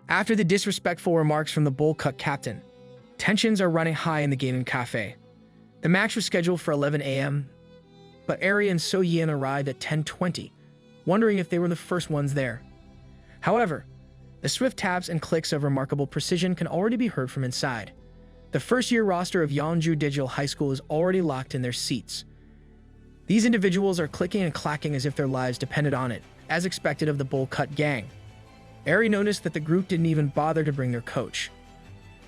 After the disrespectful remarks from the bowl cut captain, tensions are running high in the gaming cafe. The match was scheduled for 11 a.m., but Eri and So Yin arrived at 10:20, wondering if they were the first ones there. However, the swift taps and clicks of remarkable precision can already be heard from inside. The first-year roster of Yeonju Digital High School is already locked in their seats. These individuals are clicking and clacking as if their lives depended on it, as expected of the bowl cut gang. Eri noticed that the group didn't even bother to bring their coach.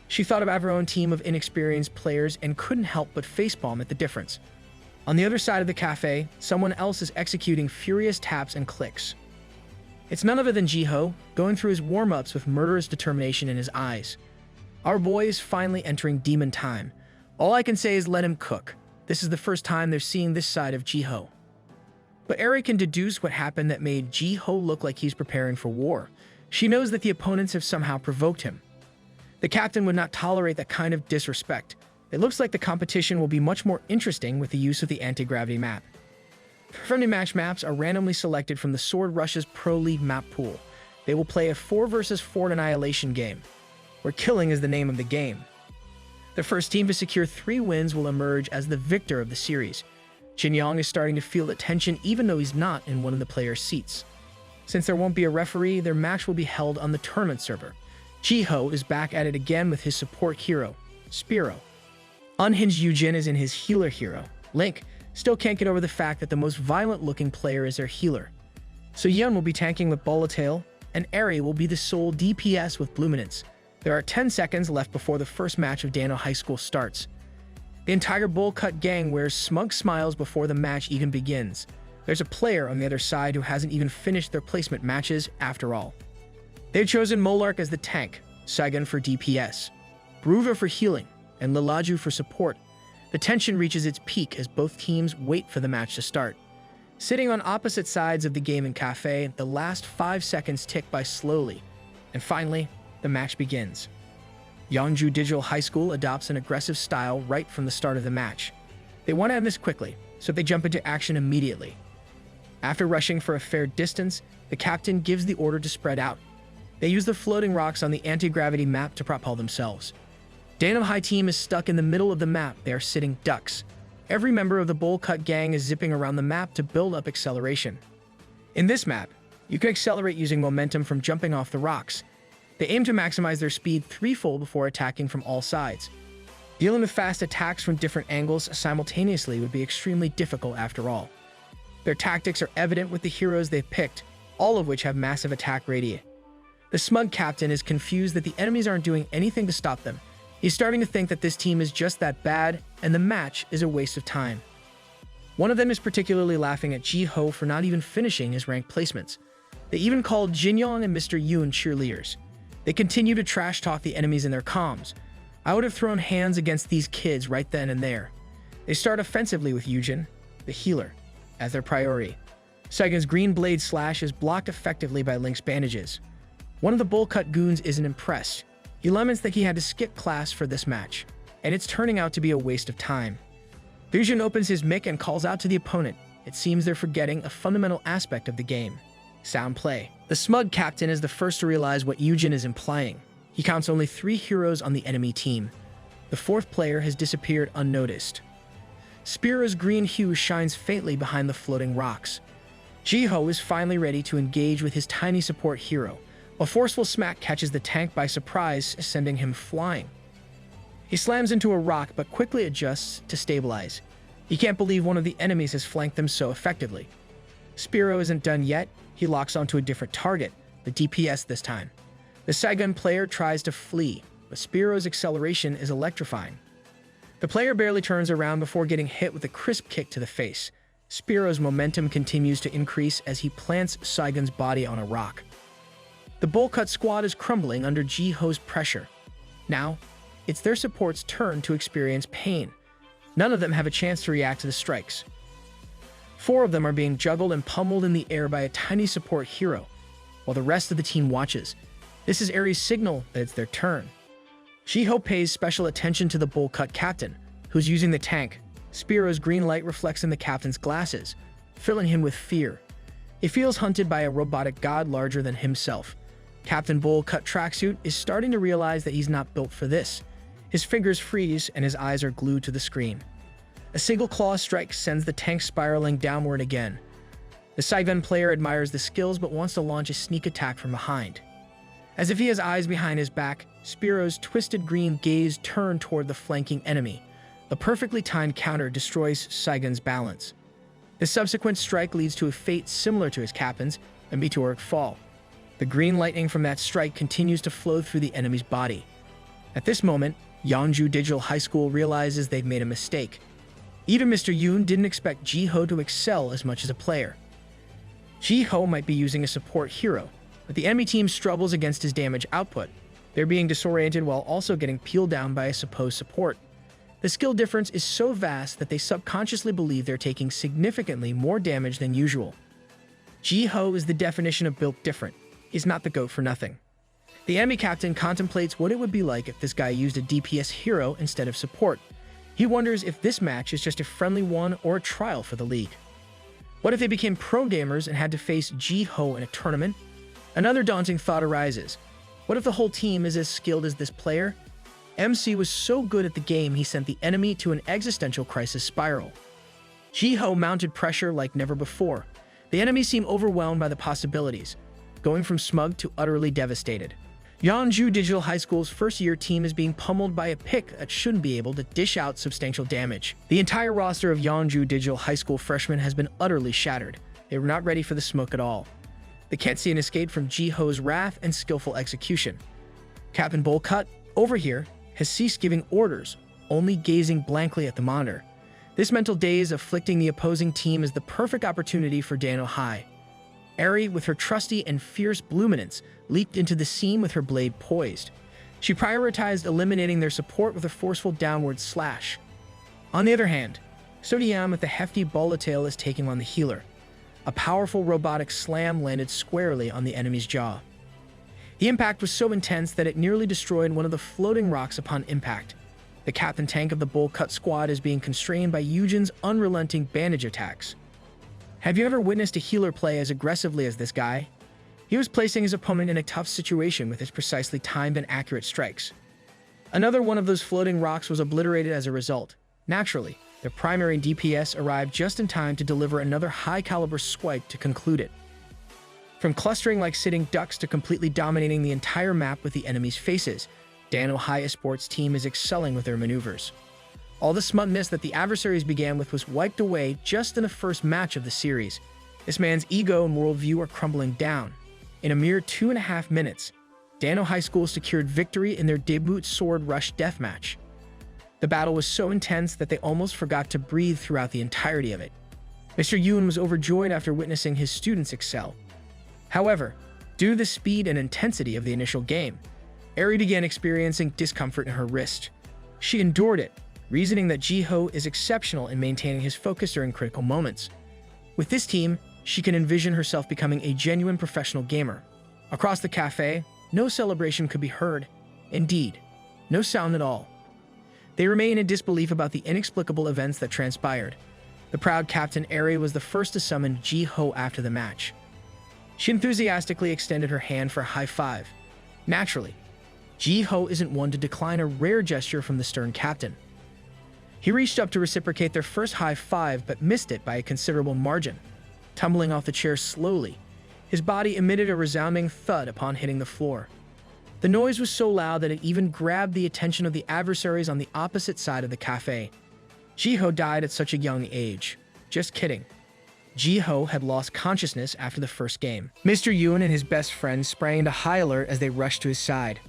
She thought about her own team of inexperienced players and couldn't help but facepalm at the difference. On the other side of the cafe, someone else is executing furious taps and clicks. It's none other than Jiho, going through his warm-ups with murderous determination in his eyes. Our boy is finally entering demon time. All I can say is let him cook. This is the first time they're seeing this side of Jiho. But Eri can deduce what happened that made Jiho look like he's preparing for war. She knows that the opponents have somehow provoked him. The captain would not tolerate that kind of disrespect. It looks like the competition will be much more interesting with the use of the anti-gravity map. Friendly match maps are randomly selected from the Sword Rush's Pro League map pool. They will play a 4 versus 4 annihilation game, where killing is the name of the game. The first team to secure 3 wins will emerge as the victor of the series. Jin Young is starting to feel the tension even though he's not in one of the players' seats. Since there won't be a referee, their match will be held on the tournament server. Jiho is back at it again with his support hero, Spiro. Unhinged Yujin is in his healer hero. Link still can't get over the fact that the most violent-looking player is their healer. So Yeon will be tanking with Bolatail, and Eri will be the sole DPS with Bluminance. There are 10 seconds left before the first match of Dano High School starts. The entire bowl cut gang wears smug smiles before the match even begins. There's a player on the other side who hasn't even finished their placement matches after all. They've chosen Molark as the tank, Saigon for DPS, Bruva for healing, and Lilaju for support. The tension reaches its peak as both teams wait for the match to start. Sitting on opposite sides of the gaming cafe, the last 5 seconds tick by slowly, and finally, the match begins. Yeonju Digital High School adopts an aggressive style right from the start of the match. They want to end this quickly, so they jump into action immediately. After rushing for a fair distance, the captain gives the order to spread out. They use the floating rocks on the anti-gravity map to propel themselves. Danum High Team is stuck in the middle of the map. They are sitting ducks. Every member of the bowl cut gang is zipping around the map to build up acceleration. In this map, you can accelerate using momentum from jumping off the rocks. They aim to maximize their speed threefold before attacking from all sides. Dealing with fast attacks from different angles simultaneously would be extremely difficult after all. Their tactics are evident with the heroes they've picked, all of which have massive attack radii. The smug captain is confused that the enemies aren't doing anything to stop them. He's starting to think that this team is just that bad, and the match is a waste of time. One of them is particularly laughing at Jiho for not even finishing his rank placements. They even called Jinyong and Mr. Yoon cheerleaders. They continue to trash talk the enemies in their comms. I would have thrown hands against these kids right then and there. They start offensively with Yujin, the healer, as their priority. Saigon's green blade slash is blocked effectively by Link's bandages. One of the bowl cut goons isn't impressed. He laments that he had to skip class for this match, and it's turning out to be a waste of time. Yujin opens his mic and calls out to the opponent. It seems they're forgetting a fundamental aspect of the game: sound play. The smug captain is the first to realize what Yujin is implying. He counts only 3 heroes on the enemy team. The 4th player has disappeared unnoticed. Spiro's green hue shines faintly behind the floating rocks. Jiho is finally ready to engage with his tiny support hero. A forceful smack catches the tank by surprise, sending him flying. He slams into a rock but quickly adjusts to stabilize. He can't believe one of the enemies has flanked them so effectively. Spiro isn't done yet. He locks onto a different target, the DPS this time. The Saigon player tries to flee, but Spiro's acceleration is electrifying. The player barely turns around before getting hit with a crisp kick to the face. Spiro's momentum continues to increase as he plants Saigon's body on a rock. The bowl cut squad is crumbling under Jiho's pressure. Now, it's their support's turn to experience pain. None of them have a chance to react to the strikes. 4 of them are being juggled and pummeled in the air by a tiny support hero, while the rest of the team watches. This is Eri's signal that it's their turn. Jiho pays special attention to the bowl cut captain, who's using the tank. Spiro's green light reflects in the captain's glasses, filling him with fear. He feels hunted by a robotic god larger than himself. Captain Bowl Cut Tracksuit is starting to realize that he's not built for this. His fingers freeze and his eyes are glued to the screen. A single claw strike sends the tank spiraling downward again. The Saigon player admires the skills but wants to launch a sneak attack from behind. As if he has eyes behind his back, Spiro's twisted green gaze turned toward the flanking enemy. A perfectly timed counter destroys Saigon's balance. The subsequent strike leads to a fate similar to his captain's, a meteoric fall. The green lightning from that strike continues to flow through the enemy's body. At this moment, Yeonju Digital High School realizes they've made a mistake. Even Mr. Yoon didn't expect Jiho to excel as much as a player. Jiho might be using a support hero, but the enemy team struggles against his damage output. They're being disoriented while also getting peeled down by a supposed support. The skill difference is so vast that they subconsciously believe they're taking significantly more damage than usual. Jiho is the definition of built different. He's not the GOAT for nothing. The enemy captain contemplates what it would be like if this guy used a DPS hero instead of support. He wonders if this match is just a friendly one or a trial for the league. What if they became pro gamers and had to face Jiho in a tournament? Another daunting thought arises. What if the whole team is as skilled as this player? MC was so good at the game he sent the enemy to an existential crisis spiral. Jiho mounted pressure like never before. The enemy seemed overwhelmed by the possibilities, going from smug to utterly devastated. Yeonju Digital High School's first-year team is being pummeled by a pick that shouldn't be able to dish out substantial damage. The entire roster of Yeonju Digital High School freshmen has been utterly shattered. They were not ready for the smoke at all. They can't see an escape from Jiho's wrath and skillful execution. Captain Bowl Cut, over here, has ceased giving orders, only gazing blankly at the monitor. This mental daze afflicting the opposing team is the perfect opportunity for Dano High. Eri, with her trusty and fierce bluminance, leaped into the scene with her blade poised. She prioritized eliminating their support with a forceful downward slash. On the other hand, Sodiam with the hefty Bolatail is taking on the healer. A powerful robotic slam landed squarely on the enemy's jaw. The impact was so intense that it nearly destroyed one of the floating rocks upon impact. The captain tank of the Bowl Cut squad is being constrained by Yujin's unrelenting bandage attacks. Have you ever witnessed a healer play as aggressively as this guy? He was placing his opponent in a tough situation with his precisely timed and accurate strikes. Another one of those floating rocks was obliterated as a result. Naturally, their primary DPS arrived just in time to deliver another high-caliber swipe to conclude it. From clustering like sitting ducks to completely dominating the entire map with the enemy's faces, Dano High Esports team is excelling with their maneuvers. All the smugness that the adversaries began with was wiped away just in the first match of the series. This man's ego and worldview are crumbling down. In a mere 2.5 minutes, Dano High School secured victory in their debut Sword Rush deathmatch. The battle was so intense that they almost forgot to breathe throughout the entirety of it. Mr. Yoon was overjoyed after witnessing his students excel. However, due to the speed and intensity of the initial game, Eri began experiencing discomfort in her wrist. She endured it, reasoning that Jiho is exceptional in maintaining his focus during critical moments. With this team, she can envision herself becoming a genuine professional gamer. Across the cafe, no celebration could be heard. Indeed, no sound at all. They remain in disbelief about the inexplicable events that transpired. The proud Captain Eri was the first to summon Jiho after the match. She enthusiastically extended her hand for a high five. Naturally, Jiho isn't one to decline a rare gesture from the stern captain. He reached up to reciprocate their first high five but missed it by a considerable margin. Tumbling off the chair slowly, his body emitted a resounding thud upon hitting the floor. The noise was so loud that it even grabbed the attention of the adversaries on the opposite side of the cafe. Jiho died at such a young age. Just kidding. Jiho had lost consciousness after the first game. Mr. Yoon and his best friend sprang into high alert as they rushed to his side.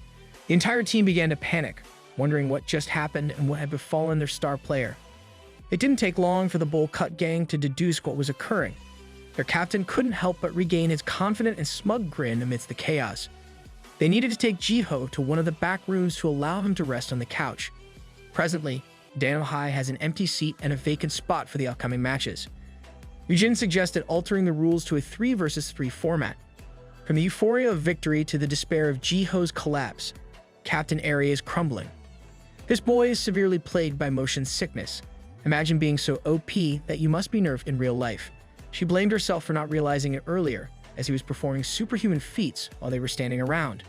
The entire team began to panic, wondering what just happened and what had befallen their star player. It didn't take long for the Bowl Cut gang to deduce what was occurring. Their captain couldn't help but regain his confident and smug grin amidst the chaos. They needed to take Jiho to one of the back rooms to allow him to rest on the couch. Presently, Dano High has an empty seat and a vacant spot for the upcoming matches. Eugene suggested altering the rules to a 3 versus 3 format. From the euphoria of victory to the despair of Jiho's collapse, Captain Eri is crumbling. This boy is severely plagued by motion sickness. Imagine being so OP that you must be nerfed in real life. She blamed herself for not realizing it earlier, as he was performing superhuman feats while they were standing around.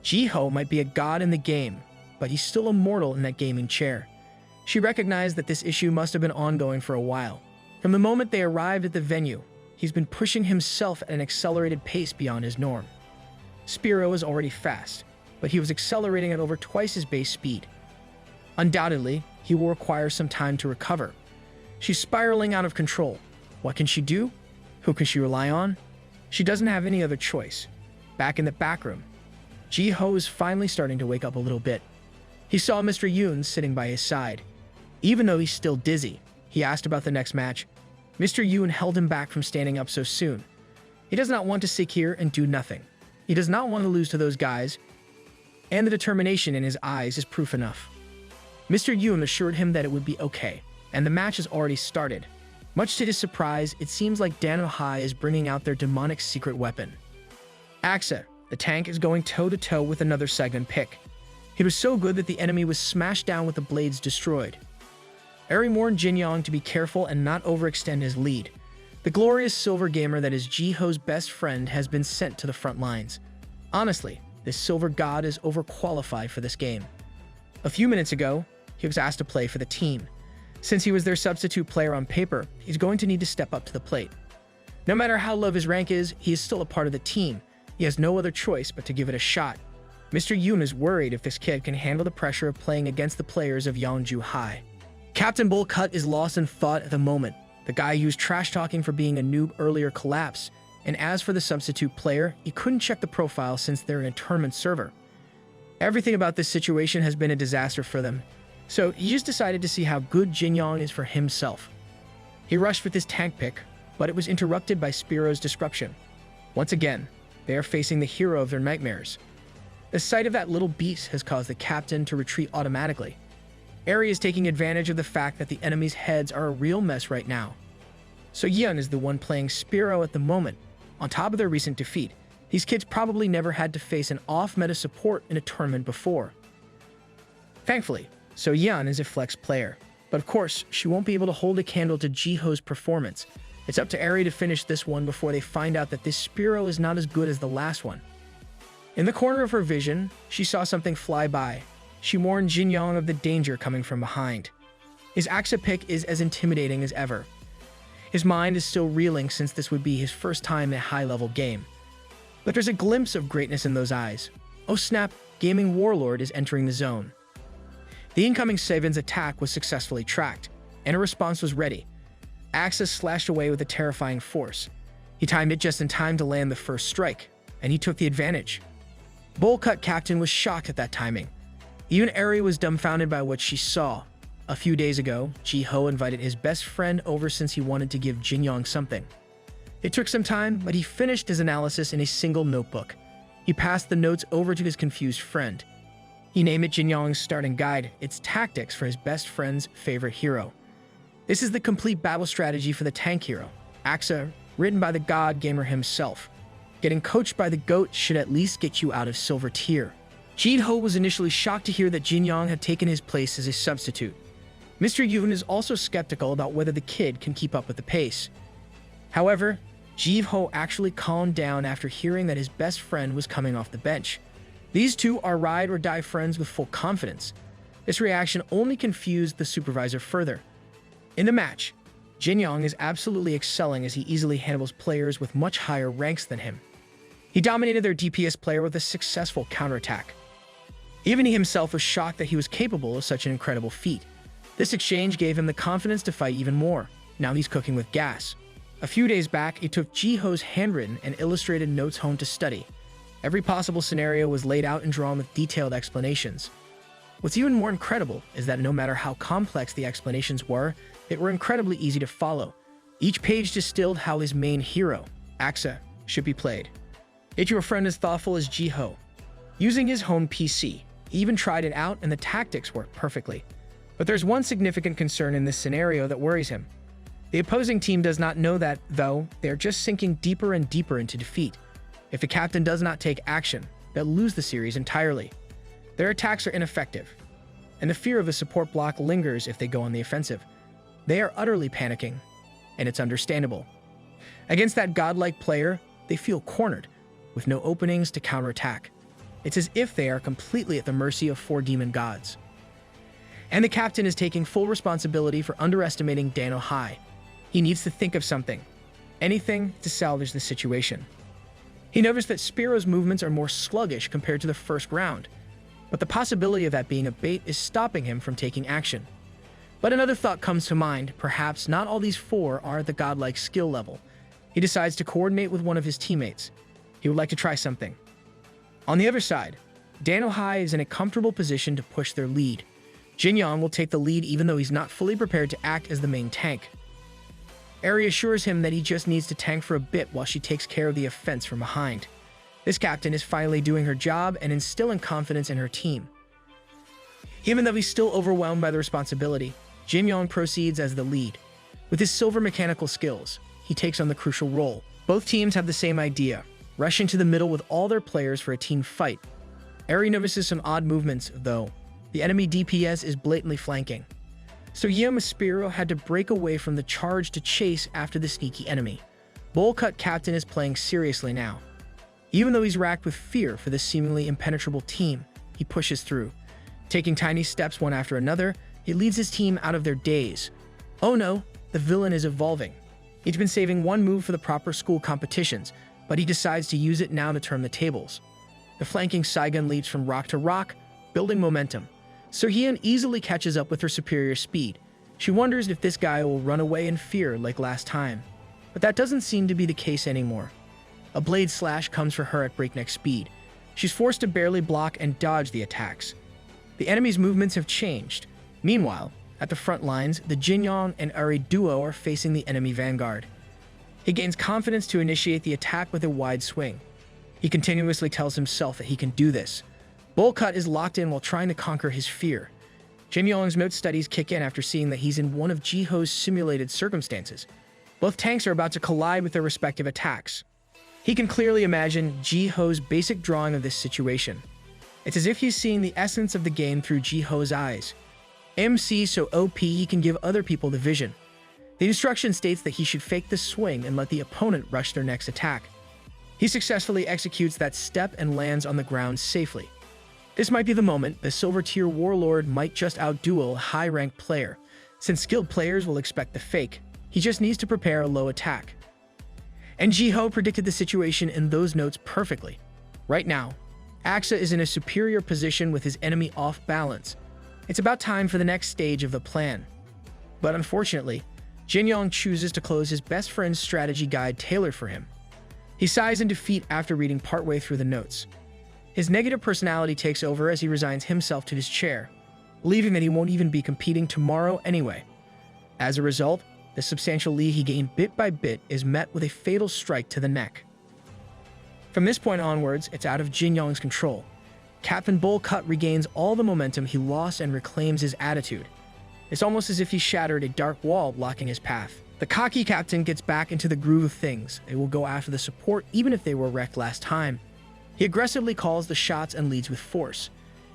Jiho might be a god in the game, but he's still a mortal in that gaming chair. She recognized that this issue must have been ongoing for a while. From the moment they arrived at the venue, he's been pushing himself at an accelerated pace beyond his norm. Spiro was already fast, but he was accelerating at over twice his base speed. Undoubtedly, he will require some time to recover. She's spiraling out of control. What can she do? Who can she rely on? She doesn't have any other choice. Back in the back room, Jiho is finally starting to wake up a little bit. He saw Mr. Yoon sitting by his side. Even though he's still dizzy, he asked about the next match. Mr. Yoon held him back from standing up so soon. He does not want to sit here and do nothing. He does not want to lose to those guys, and the determination in his eyes is proof enough. Mr. Yoon assured him that it would be okay, and the match has already started. Much to his surprise, it seems like Dano High is bringing out their demonic secret weapon. Axa, the tank, is going toe-to-toe with another segment pick. It was so good that the enemy was smashed down with the blades destroyed. Eri warned Jin Yong to be careful and not overextend his lead. The glorious silver gamer that is Jiho's best friend has been sent to the front lines. Honestly, this silver god is overqualified for this game. A few minutes ago, he was asked to play for the team. Since he was their substitute player on paper, he's going to need to step up to the plate. No matter how low his rank is, he is still a part of the team. He has no other choice but to give it a shot. Mr. Yoon is worried if this kid can handle the pressure of playing against the players of Yangju High. Captain Bull Cut is lost in thought at the moment. The guy used trash-talking for being a noob earlier collapsed, and as for the substitute player, he couldn't check the profile since they're in a tournament server. Everything about this situation has been a disaster for them, so he just decided to see how good Jin Yong is for himself. He rushed with his tank pick, but it was interrupted by Spiro's disruption. Once again, they are facing the hero of their nightmares. The sight of that little beast has caused the captain to retreat automatically. Eri is taking advantage of the fact that the enemy's heads are a real mess right now. So Yeon is the one playing Spiro at the moment. On top of their recent defeat, these kids probably never had to face an off-meta support in a tournament before. Thankfully, So Yeon is a flex player. But of course, she won't be able to hold a candle to Jiho's performance. It's up to Eri to finish this one before they find out that this Spiro is not as good as the last one. In the corner of her vision, she saw something fly by. She warned Jin Yong of the danger coming from behind. His Axa pick is as intimidating as ever. His mind is still reeling since this would be his first time in a high-level game. But there's a glimpse of greatness in those eyes. Oh snap, Gaming Warlord is entering the zone. The incoming Seven's attack was successfully tracked, and a response was ready. Axa slashed away with a terrifying force. He timed it just in time to land the first strike, and he took the advantage. Bowl Cut Captain was shocked at that timing. Even Eri was dumbfounded by what she saw. A few days ago, Jiho invited his best friend over since he wanted to give Jin Yong something. It took some time, but he finished his analysis in a single notebook. He passed the notes over to his confused friend. He named it Jin Yong's starting guide, its tactics for his best friend's favorite hero. This is the complete battle strategy for the tank hero, Axa, written by the god gamer himself. Getting coached by the GOAT should at least get you out of silver tier. Jiho was initially shocked to hear that Jin Yong had taken his place as a substitute. Mr. Yoon is also skeptical about whether the kid can keep up with the pace. However, Jiho actually calmed down after hearing that his best friend was coming off the bench. These two are ride-or-die friends with full confidence. This reaction only confused the supervisor further. In the match, Jin Yong is absolutely excelling as he easily handles players with much higher ranks than him. He dominated their DPS player with a successful counterattack. Even he himself was shocked that he was capable of such an incredible feat. This exchange gave him the confidence to fight even more. Now he's cooking with gas. A few days back, he took Jiho's handwritten and illustrated notes home to study. Every possible scenario was laid out and drawn with detailed explanations. What's even more incredible is that no matter how complex the explanations were, they were incredibly easy to follow. Each page distilled how his main hero, Axa, should be played. Yet your friend as thoughtful as Jiho. Using his home PC, he even tried it out and the tactics worked perfectly. But there's one significant concern in this scenario that worries him. The opposing team does not know that, though, they're just sinking deeper and deeper into defeat. If the captain does not take action, they'll lose the series entirely. Their attacks are ineffective, and the fear of a support block lingers if they go on the offensive. They are utterly panicking, and it's understandable. Against that godlike player, they feel cornered, with no openings to counterattack. It's as if they are completely at the mercy of 4 demon gods. And the captain is taking full responsibility for underestimating Dano High. He needs to think of something, anything to salvage the situation. He noticed that Spiro's movements are more sluggish compared to the first round, but the possibility of that being a bait is stopping him from taking action. But another thought comes to mind, perhaps not all these 4 are at the godlike skill level. He decides to coordinate with one of his teammates. He would like to try something. On the other side, Dano High is in a comfortable position to push their lead. Jinyong will take the lead even though he's not fully prepared to act as the main tank. Eri assures him that he just needs to tank for a bit while she takes care of the offense from behind. This captain is finally doing her job and instilling confidence in her team. Even though he's still overwhelmed by the responsibility, Jinyong proceeds as the lead. With his silver mechanical skills, he takes on the crucial role. Both teams have the same idea, rush into the middle with all their players for a team fight. Eri notices some odd movements, though. The enemy DPS is blatantly flanking. So Spiro had to break away from the charge to chase after the sneaky enemy. Bowl Cut Captain is playing seriously now. Even though he's racked with fear for this seemingly impenetrable team, he pushes through. Taking tiny steps one after another, he leads his team out of their daze. Oh no, the villain is evolving. He's been saving one move for the proper school competitions, but he decides to use it now to turn the tables. The flanking Saigon leaps from rock to rock, building momentum. So-hyeon easily catches up with her superior speed. She wonders if this guy will run away in fear like last time. But that doesn't seem to be the case anymore. A blade slash comes for her at breakneck speed. She's forced to barely block and dodge the attacks. The enemy's movements have changed. Meanwhile, at the front lines, the Jinyong and Eri duo are facing the enemy vanguard. He gains confidence to initiate the attack with a wide swing. He continuously tells himself that he can do this. Bowl Cut is locked in while trying to conquer his fear. Jinyong's note studies kick in after seeing that he's in one of Jiho's simulated circumstances. Both tanks are about to collide with their respective attacks. He can clearly imagine Jiho's basic drawing of this situation. It's as if he's seeing the essence of the game through Jiho's eyes. MC so OP he can give other people the vision. The instruction states that he should fake the swing and let the opponent rush their next attack. He successfully executes that step and lands on the ground safely. This might be the moment the silver tier warlord might just outduel a high-ranked player. Since skilled players will expect the fake, he just needs to prepare a low attack. And Jiho predicted the situation in those notes perfectly. Right now, Axa is in a superior position with his enemy off balance. It's about time for the next stage of the plan. But unfortunately, Jinyong chooses to close his best friend's strategy guide tailored for him. He sighs in defeat after reading partway through the notes. His negative personality takes over as he resigns himself to his chair, believing that he won't even be competing tomorrow anyway. As a result, the substantial lead he gained bit by bit is met with a fatal strike to the neck. From this point onwards, it's out of Jinyong's control. Captain Bowl Cut regains all the momentum he lost and reclaims his attitude. It's almost as if he shattered a dark wall blocking his path. The cocky captain gets back into the groove of things. They will go after the support even if they were wrecked last time. He aggressively calls the shots and leads with force.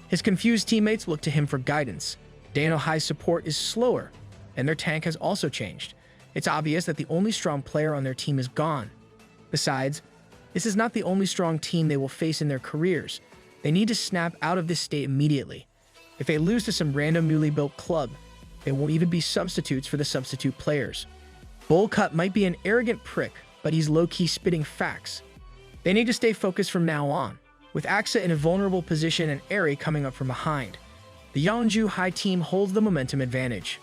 His confused teammates look to him for guidance. Dano High's support is slower, and their tank has also changed. It's obvious that the only strong player on their team is gone. Besides, this is not the only strong team they will face in their careers. They need to snap out of this state immediately. If they lose to some random newly built club, they won't even be substitutes for the substitute players. Bowl Cut might be an arrogant prick, but he's low-key spitting facts. They need to stay focused from now on, with Axa in a vulnerable position and Eri coming up from behind. The Yeonju High team holds the momentum advantage.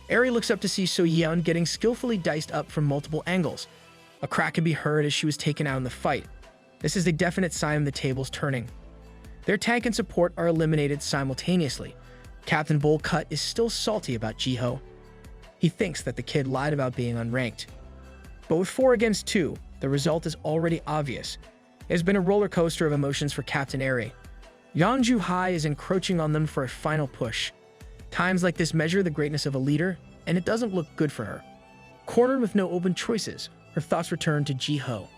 Eri looks up to see So-yeon getting skillfully diced up from multiple angles. A crack can be heard as she was taken out in the fight. This is a definite sign of the tables turning. Their tank and support are eliminated simultaneously. Captain Bowl Cut is still salty about Jiho. He thinks that the kid lied about being unranked. But with 4 against 2, the result is already obvious. It has been a roller coaster of emotions for Captain Eri. Yeonju High is encroaching on them for a final push. Times like this measure the greatness of a leader, and it doesn't look good for her. Cornered with no open choices, her thoughts return to Jiho.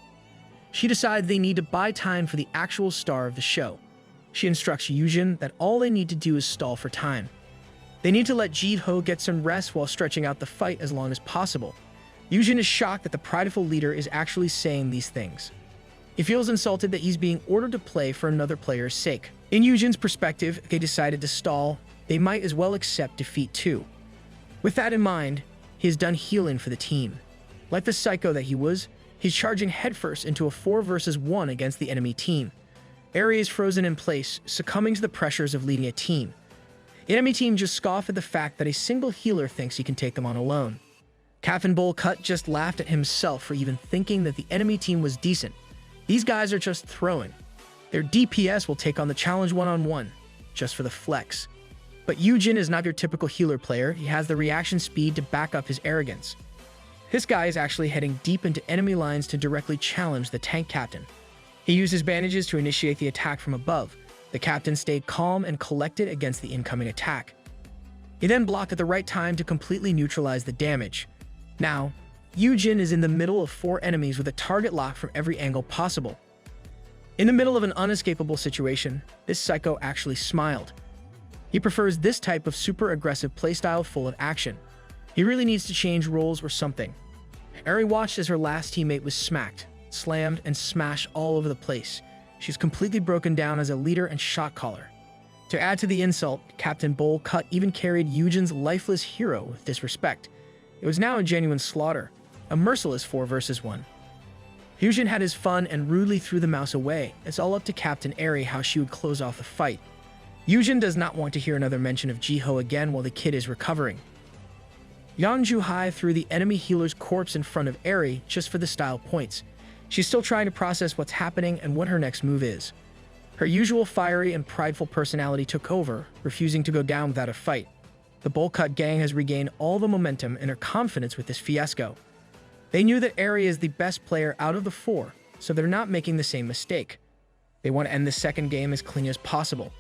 She decides they need to buy time for the actual star of the show. She instructs Yujin that all they need to do is stall for time. They need to let Jiho get some rest while stretching out the fight as long as possible. Yujin is shocked that the prideful leader is actually saying these things. He feels insulted that he's being ordered to play for another player's sake. In Yujin's perspective, if they decided to stall, they might as well accept defeat too. With that in mind, he is done healing for the team. Like the psycho that he was, he's charging headfirst into a 4 versus 1 against the enemy team. Eri is frozen in place, succumbing to the pressures of leading a team. The enemy team just scoff at the fact that a single healer thinks he can take them on alone. Captain Bull Cut just laughed at himself for even thinking that the enemy team was decent. These guys are just throwing. Their DPS will take on the challenge one-on-one, just for the flex. But Yujin is not your typical healer player. He has the reaction speed to back up his arrogance. This guy is actually heading deep into enemy lines to directly challenge the tank captain. He used his bandages to initiate the attack from above. The captain stayed calm and collected against the incoming attack. He then blocked at the right time to completely neutralize the damage. Now, Yujin is in the middle of 4 enemies with a target lock from every angle possible. In the middle of an unescapable situation, this psycho actually smiled. He prefers this type of super aggressive playstyle full of action. He really needs to change roles or something. Eri watched as her last teammate was smacked, slammed, and smashed all over the place. She's completely broken down as a leader and shot caller. To add to the insult, Captain Bull Cut even carried Yujin's lifeless hero with disrespect. It was now a genuine slaughter, a merciless 4 versus 1. Yujin had his fun and rudely threw the mouse away. It's all up to Captain Eri how she would close off the fight. Yujin does not want to hear another mention of Jiho again while the kid is recovering. Yeonju-hai threw the enemy healer's corpse in front of Eri just for the style points. She's still trying to process what's happening and what her next move is. Her usual fiery and prideful personality took over, refusing to go down without a fight. The Bull Cut gang has regained all the momentum and her confidence with this fiasco. They knew that Eri is the best player out of the 4, so they're not making the same mistake. They want to end the second game as clean as possible.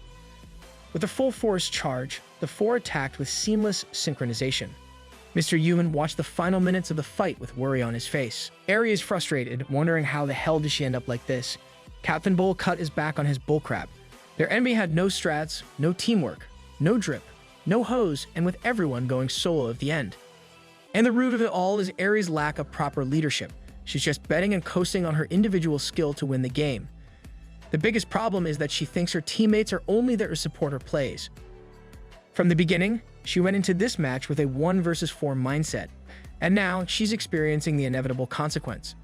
With a full force charge, the 4 attacked with seamless synchronization. Mr. Yuman watched the final minutes of the fight with worry on his face. Eri is frustrated, wondering how the hell did she end up like this. Captain Bull Cut is back on his bullcrap. Their enemy had no strats, no teamwork, no drip, no hose, and with everyone going solo at the end. And the root of it all is Eri's lack of proper leadership. She's just betting and coasting on her individual skill to win the game. The biggest problem is that she thinks her teammates are only there to support her plays. From the beginning, she went into this match with a 1 versus 4 mindset, and now she's experiencing the inevitable consequence.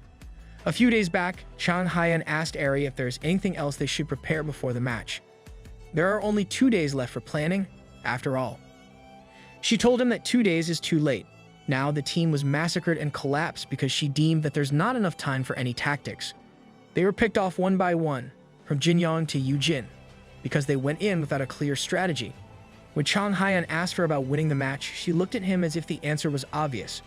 A few days back, Chang Hyan asked Eri if there's anything else they should prepare before the match. There are only 2 days left for planning, after all. She told him that 2 days is too late. Now the team was massacred and collapsed because she deemed that there's not enough time for any tactics. They were picked off one by one, from Jinyong to Yujin, because they went in without a clear strategy. When Chang Hyan asked her about winning the match, she looked at him as if the answer was obvious.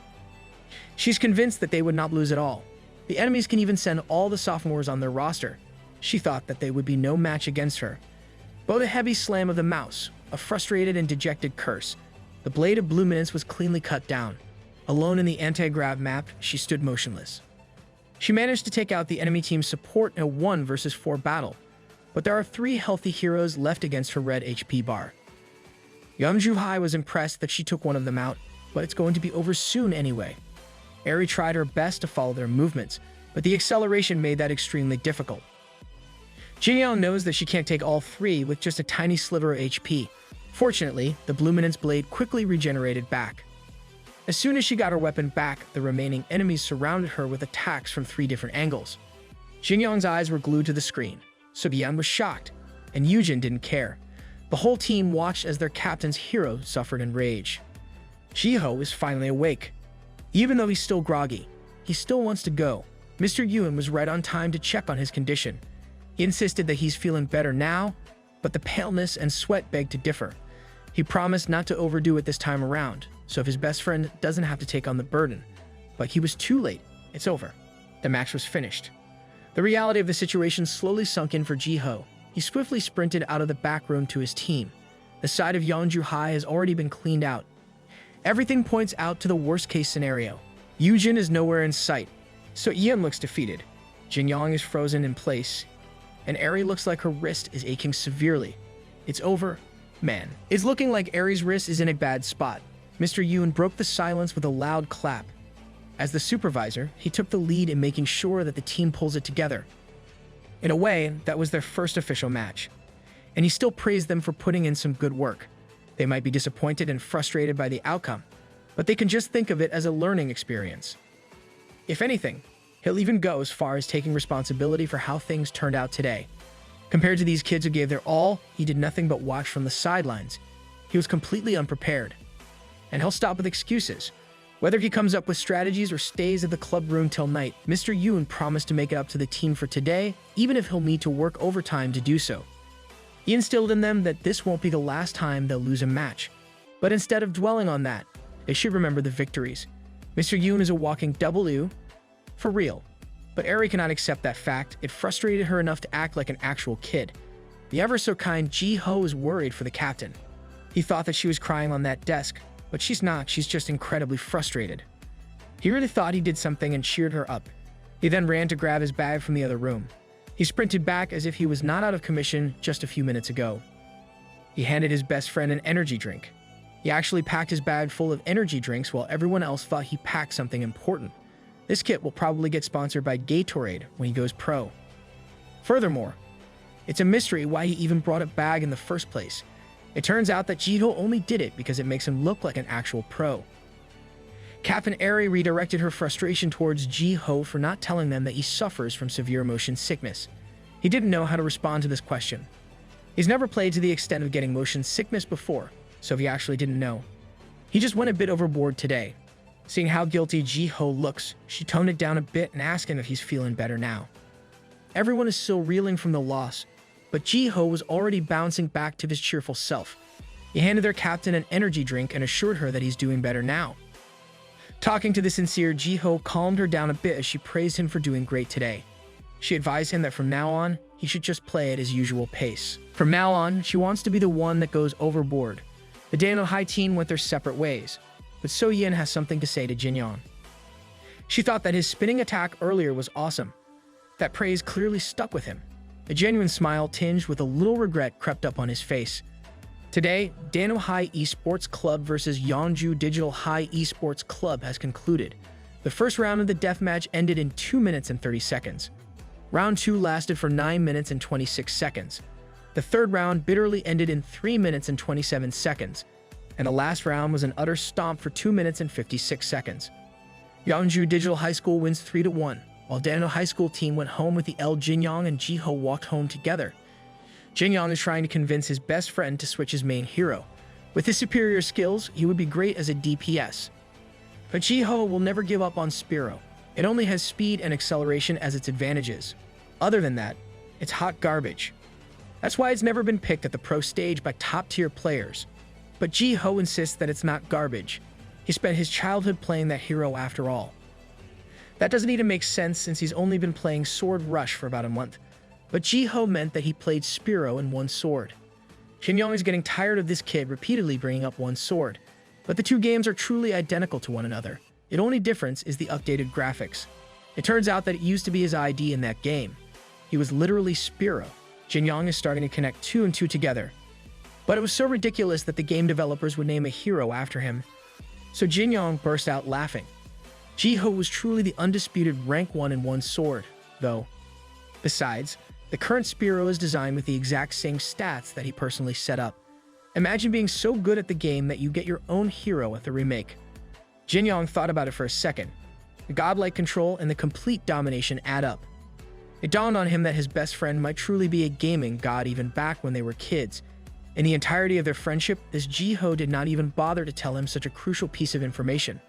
She's convinced that they would not lose at all. The enemies can even send all the sophomores on their roster. She thought that they would be no match against her. Both a heavy slam of the mouse, a frustrated and dejected curse. The blade of Bluminance was cleanly cut down. Alone in the anti-grav map, she stood motionless. She managed to take out the enemy team's support in a 1 versus 4 battle, but there are 3 healthy heroes left against her red HP bar. Yeonju-hai was impressed that she took one of them out, but it's going to be over soon anyway. Eri tried her best to follow their movements, but the acceleration made that extremely difficult. Jinyao knows that she can't take all 3 with just a tiny sliver of HP. Fortunately, the Bluminance blade quickly regenerated back. As soon as she got her weapon back, the remaining enemies surrounded her with attacks from 3 different angles. Jinyang's eyes were glued to the screen. Subian was shocked, and Yujin didn't care. The whole team watched as their captain's hero suffered in rage. Jiho is finally awake. Even though he's still groggy, he still wants to go. Mr. Yuan was right on time to check on his condition. He insisted that he's feeling better now, but the paleness and sweat begged to differ. He promised not to overdo it this time around, so if his best friend doesn't have to take on the burden. But he was too late. It's over. The match was finished. The reality of the situation slowly sunk in for Jiho. He swiftly sprinted out of the back room to his team. The side of Yeonju-hai has already been cleaned out. Everything points out to the worst-case scenario. Yujin is nowhere in sight, so Ian looks defeated. Jinyong is frozen in place, and Eri looks like her wrist is aching severely. It's over. Man, it's looking like Eri's wrist is in a bad spot. Mr. Yoon broke the silence with a loud clap. As the supervisor, he took the lead in making sure that the team pulls it together. In a way, that was their first official match, and he still praised them for putting in some good work. They might be disappointed and frustrated by the outcome, but they can just think of it as a learning experience. If anything, he'll even go as far as taking responsibility for how things turned out today. Compared to these kids who gave their all, he did nothing but watch from the sidelines. He was completely unprepared. And he'll stop with excuses. Whether he comes up with strategies or stays at the club room till night, Mr. Yoon promised to make it up to the team for today, even if he'll need to work overtime to do so. He instilled in them that this won't be the last time they'll lose a match. But instead of dwelling on that, they should remember the victories. Mr. Yoon is a walking W, for real. But Eri cannot accept that fact. It frustrated her enough to act like an actual kid. The ever-so-kind Jiho is worried for the captain. He thought that she was crying on that desk, but she's not. She's just incredibly frustrated. He really thought he did something and cheered her up. He then ran to grab his bag from the other room. He sprinted back as if he was not out of commission just a few minutes ago. He handed his best friend an energy drink. He actually packed his bag full of energy drinks while everyone else thought he packed something important. This kit will probably get sponsored by Gatorade when he goes pro. Furthermore, it's a mystery why he even brought a bag in the first place. It turns out that Jiho only did it because it makes him look like an actual pro. Captain Eri redirected her frustration towards Jiho for not telling them that he suffers from severe motion sickness. He didn't know how to respond to this question. He's never played to the extent of getting motion sickness before, so he actually didn't know. He just went a bit overboard today. Seeing how guilty Jiho looks, she toned it down a bit and asked him if he's feeling better now. Everyone is still reeling from the loss, but Jiho was already bouncing back to his cheerful self. He handed their captain an energy drink and assured her that he's doing better now. Talking to the sincere Jiho calmed her down a bit as she praised him for doing great today. She advised him that from now on, he should just play at his usual pace. From now on, she wants to be the one that goes overboard. The Dano High team went their separate ways, but So Yin has something to say to Jin Young. She thought that his spinning attack earlier was awesome. That praise clearly stuck with him. A genuine smile tinged with a little regret crept up on his face. Today, Dano High Esports Club versus Yeonju Digital High Esports Club has concluded. The first round of the deathmatch ended in 2 minutes and 30 seconds. Round 2 lasted for 9 minutes and 26 seconds. The third round bitterly ended in 3 minutes and 27 seconds. And the last round was an utter stomp for 2 minutes and 56 seconds. Yeonju Digital High School wins 3-1, while Dano High School team went home with the L Jinyong and Jiho walked home together. Jinyong is trying to convince his best friend to switch his main hero. With his superior skills, he would be great as a DPS. But Jiho will never give up on Spiro. It only has speed and acceleration as its advantages. Other than that, it's hot garbage. That's why it's never been picked at the pro stage by top-tier players. But Jiho insists that it's not garbage. He spent his childhood playing that hero after all. That doesn't even make sense since he's only been playing Sword Rush for about a month. But Jiho meant that he played Spiro and one sword. Shinyong is getting tired of this kid repeatedly bringing up one sword. But the two games are truly identical to one another. The only difference is the updated graphics. It turns out that it used to be his ID in that game. He was literally Spiro. Jinyong is starting to connect 2 and 2 together. But it was so ridiculous that the game developers would name a hero after him. So Jinyong burst out laughing. Jiho was truly the undisputed rank 1 in one sword, though. Besides, the current Spiro is designed with the exact same stats that he personally set up. Imagine being so good at the game that you get your own hero at the remake. Jinyong thought about it for a second. The godlike control and the complete domination add up. It dawned on him that his best friend might truly be a gaming god even back when they were kids. In the entirety of their friendship, this Jiho did not even bother to tell him such a crucial piece of information.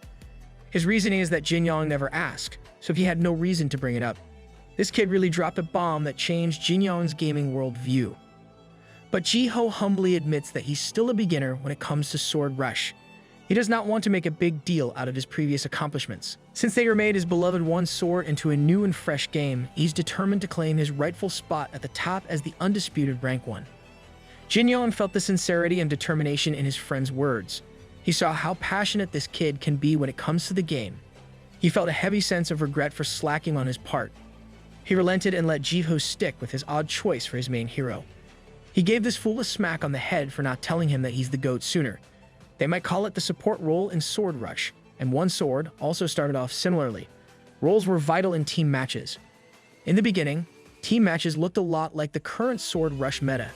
His reasoning is that Jinyong never asked, so he had no reason to bring it up. This kid really dropped a bomb that changed Jinyong's gaming worldview. But Jiho humbly admits that he's still a beginner when it comes to Sword Rush. He does not want to make a big deal out of his previous accomplishments. Since they remade his beloved one sword into a new and fresh game, he's determined to claim his rightful spot at the top as the undisputed rank 1. Jinyong felt the sincerity and determination in his friend's words. He saw how passionate this kid can be when it comes to the game. He felt a heavy sense of regret for slacking on his part. He relented and let Jiho stick with his odd choice for his main hero. He gave this fool a smack on the head for not telling him that he's the GOAT sooner. They might call it the support role in Sword Rush, and one sword also started off similarly. Roles were vital in team matches. In the beginning, team matches looked a lot like the current sword rush meta.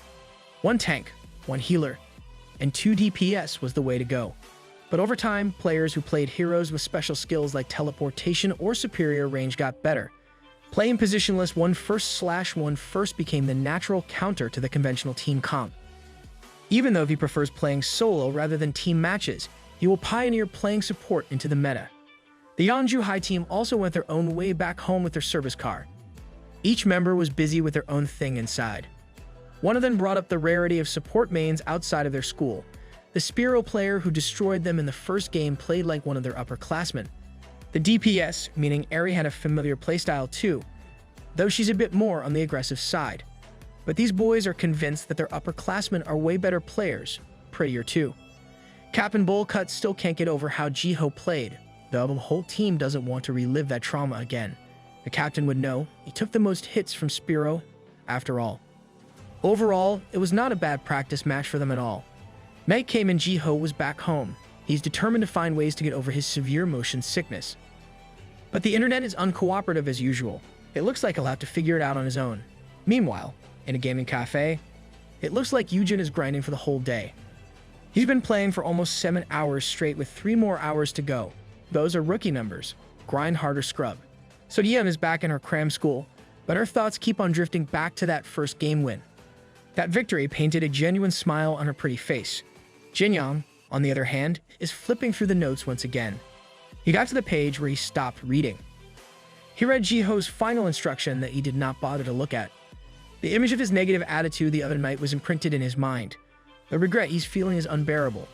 One tank, one healer, and 2 DPS was the way to go. But over time, players who played heroes with special skills like teleportation or superior range got better. Playing positionless 1/1/1 first became the natural counter to the conventional team comp. Even though he prefers playing solo rather than team matches, he will pioneer playing support into the meta. The Yeonju High team also went their own way back home with their service car. Each member was busy with their own thing inside. One of them brought up the rarity of support mains outside of their school. The Spearow player who destroyed them in the first game played like one of their upperclassmen. The DPS, meaning Eri, had a familiar playstyle too, though she's a bit more on the aggressive side. But these boys are convinced that their upperclassmen are way better players, prettier too. Captain Bullcut still can't get over how Jiho played, though the whole team doesn't want to relive that trauma again. The captain would know he took the most hits from Spearow, after all. Overall, it was not a bad practice match for them at all. Night came and Jiho was back home. He's determined to find ways to get over his severe motion sickness. But the internet is uncooperative as usual. It looks like he'll have to figure it out on his own. Meanwhile, in a gaming cafe, it looks like Yujin is grinding for the whole day. He's been playing for almost 7 hours straight with 3 more hours to go. Those are rookie numbers. Grind harder, scrub. So Yeon is back in her cram school, but her thoughts keep on drifting back to that first game win. That victory painted a genuine smile on her pretty face. Jinyoung, on the other hand, is flipping through the notes once again. He got to the page where he stopped reading. He read Jiho's final instruction that he did not bother to look at. The image of his negative attitude the other night was imprinted in his mind. The regret he's feeling is unbearable.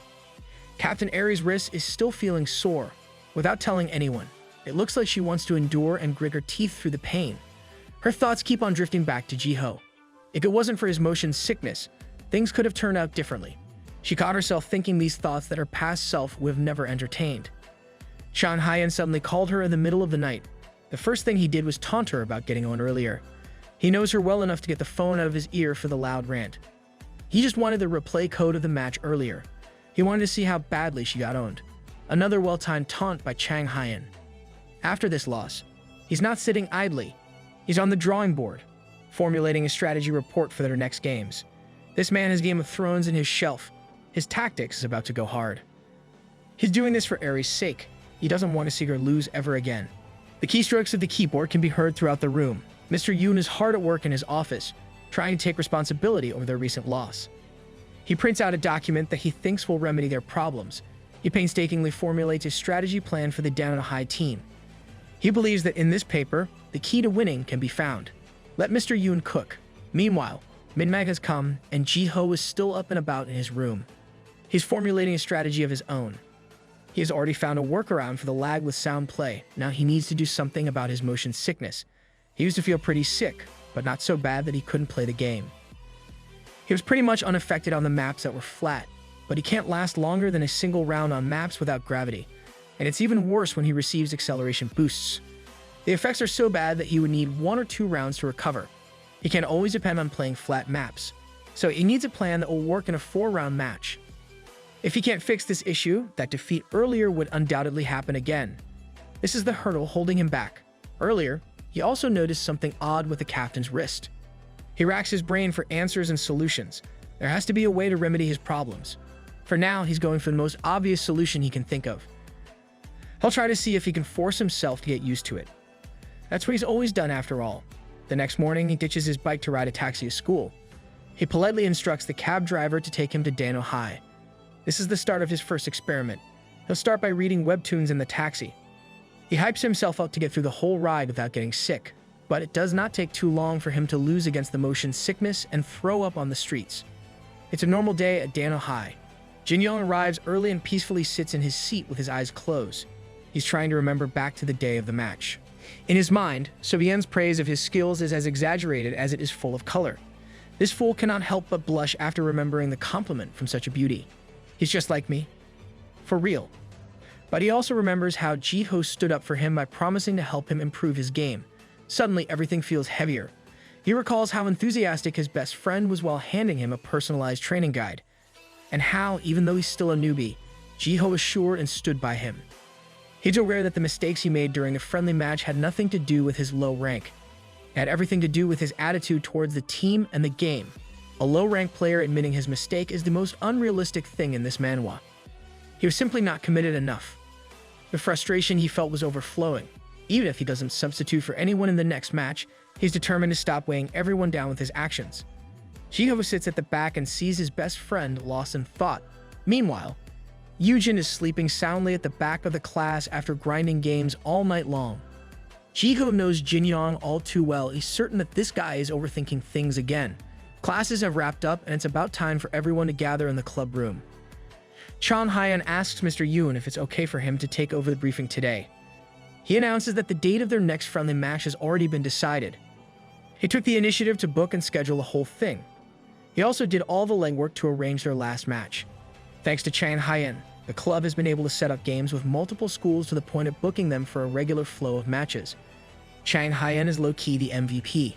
Captain Eri's wrist is still feeling sore, without telling anyone. It looks like she wants to endure and grit her teeth through the pain. Her thoughts keep on drifting back to Jiho. If it wasn't for his motion sickness, things could have turned out differently. She caught herself thinking these thoughts that her past self would have never entertained. Shan Hyan suddenly called her in the middle of the night. The first thing he did was taunt her about getting on earlier. He knows her well enough to get the phone out of his ear for the loud rant. He just wanted the replay code of the match earlier. He wanted to see how badly she got owned. Another well-timed taunt by Chang Hyan. After this loss, he's not sitting idly. He's on the drawing board, formulating a strategy report for their next games. This man has Game of Thrones in his shelf. His tactics is about to go hard. He's doing this for Eri's sake. He doesn't want to see her lose ever again. The keystrokes of the keyboard can be heard throughout the room. Mr. Yoon is hard at work in his office, trying to take responsibility over their recent loss. He prints out a document that he thinks will remedy their problems. He painstakingly formulates a strategy plan for the Down High team. He believes that in this paper, the key to winning can be found. Let Mr. Yoon cook. Meanwhile, Min-Mag has come, and Jiho is still up and about in his room. He's formulating a strategy of his own. He has already found a workaround for the lag with sound play. Now he needs to do something about his motion sickness. He used to feel pretty sick, but not so bad that he couldn't play the game. He was pretty much unaffected on the maps that were flat, but he can't last longer than a single round on maps without gravity. And it's even worse when he receives acceleration boosts. The effects are so bad that he would need 1 or 2 rounds to recover. He can't always depend on playing flat maps, so he needs a plan that will work in a 4-round match. If he can't fix this issue, that defeat earlier would undoubtedly happen again. This is the hurdle holding him back. Earlier, he also noticed something odd with the captain's wrist. He racks his brain for answers and solutions. There has to be a way to remedy his problems. For now, he's going for the most obvious solution he can think of. He'll try to see if he can force himself to get used to it. That's what he's always done after all. The next morning, he ditches his bike to ride a taxi to school. He politely instructs the cab driver to take him to Dano High. This is the start of his first experiment. He'll start by reading webtoons in the taxi. He hypes himself up to get through the whole ride without getting sick, but it does not take too long for him to lose against the motion sickness and throw up on the streets. It's a normal day at Dano High. Jinyoung arrives early and peacefully sits in his seat with his eyes closed. He's trying to remember back to the day of the match. In his mind, Sobien's praise of his skills is as exaggerated as it is full of color. This fool cannot help but blush after remembering the compliment from such a beauty. He's just like me. For real. But he also remembers how Jiho stood up for him by promising to help him improve his game. Suddenly, everything feels heavier. He recalls how enthusiastic his best friend was while handing him a personalized training guide, and how, even though he's still a newbie, Jiho assured and stood by him. He's aware that the mistakes he made during a friendly match had nothing to do with his low rank. It had everything to do with his attitude towards the team and the game. A low-rank player admitting his mistake is the most unrealistic thing in this manhwa. He was simply not committed enough. The frustration he felt was overflowing. Even if he doesn't substitute for anyone in the next match, he's determined to stop weighing everyone down with his actions. Jiho sits at the back and sees his best friend lost in thought. Meanwhile, Yujin is sleeping soundly at the back of the class after grinding games all night long. Jiho knows Jinyong all too well. He's certain that this guy is overthinking things again. Classes have wrapped up and it's about time for everyone to gather in the club room. Chan Hyan asks Mr. Yoon if it's okay for him to take over the briefing today. He announces that the date of their next friendly match has already been decided. He took the initiative to book and schedule the whole thing. He also did all the legwork to arrange their last match. Thanks to Chan Hyan, the club has been able to set up games with multiple schools to the point of booking them for a regular flow of matches. Chan Hyan is low-key the MVP.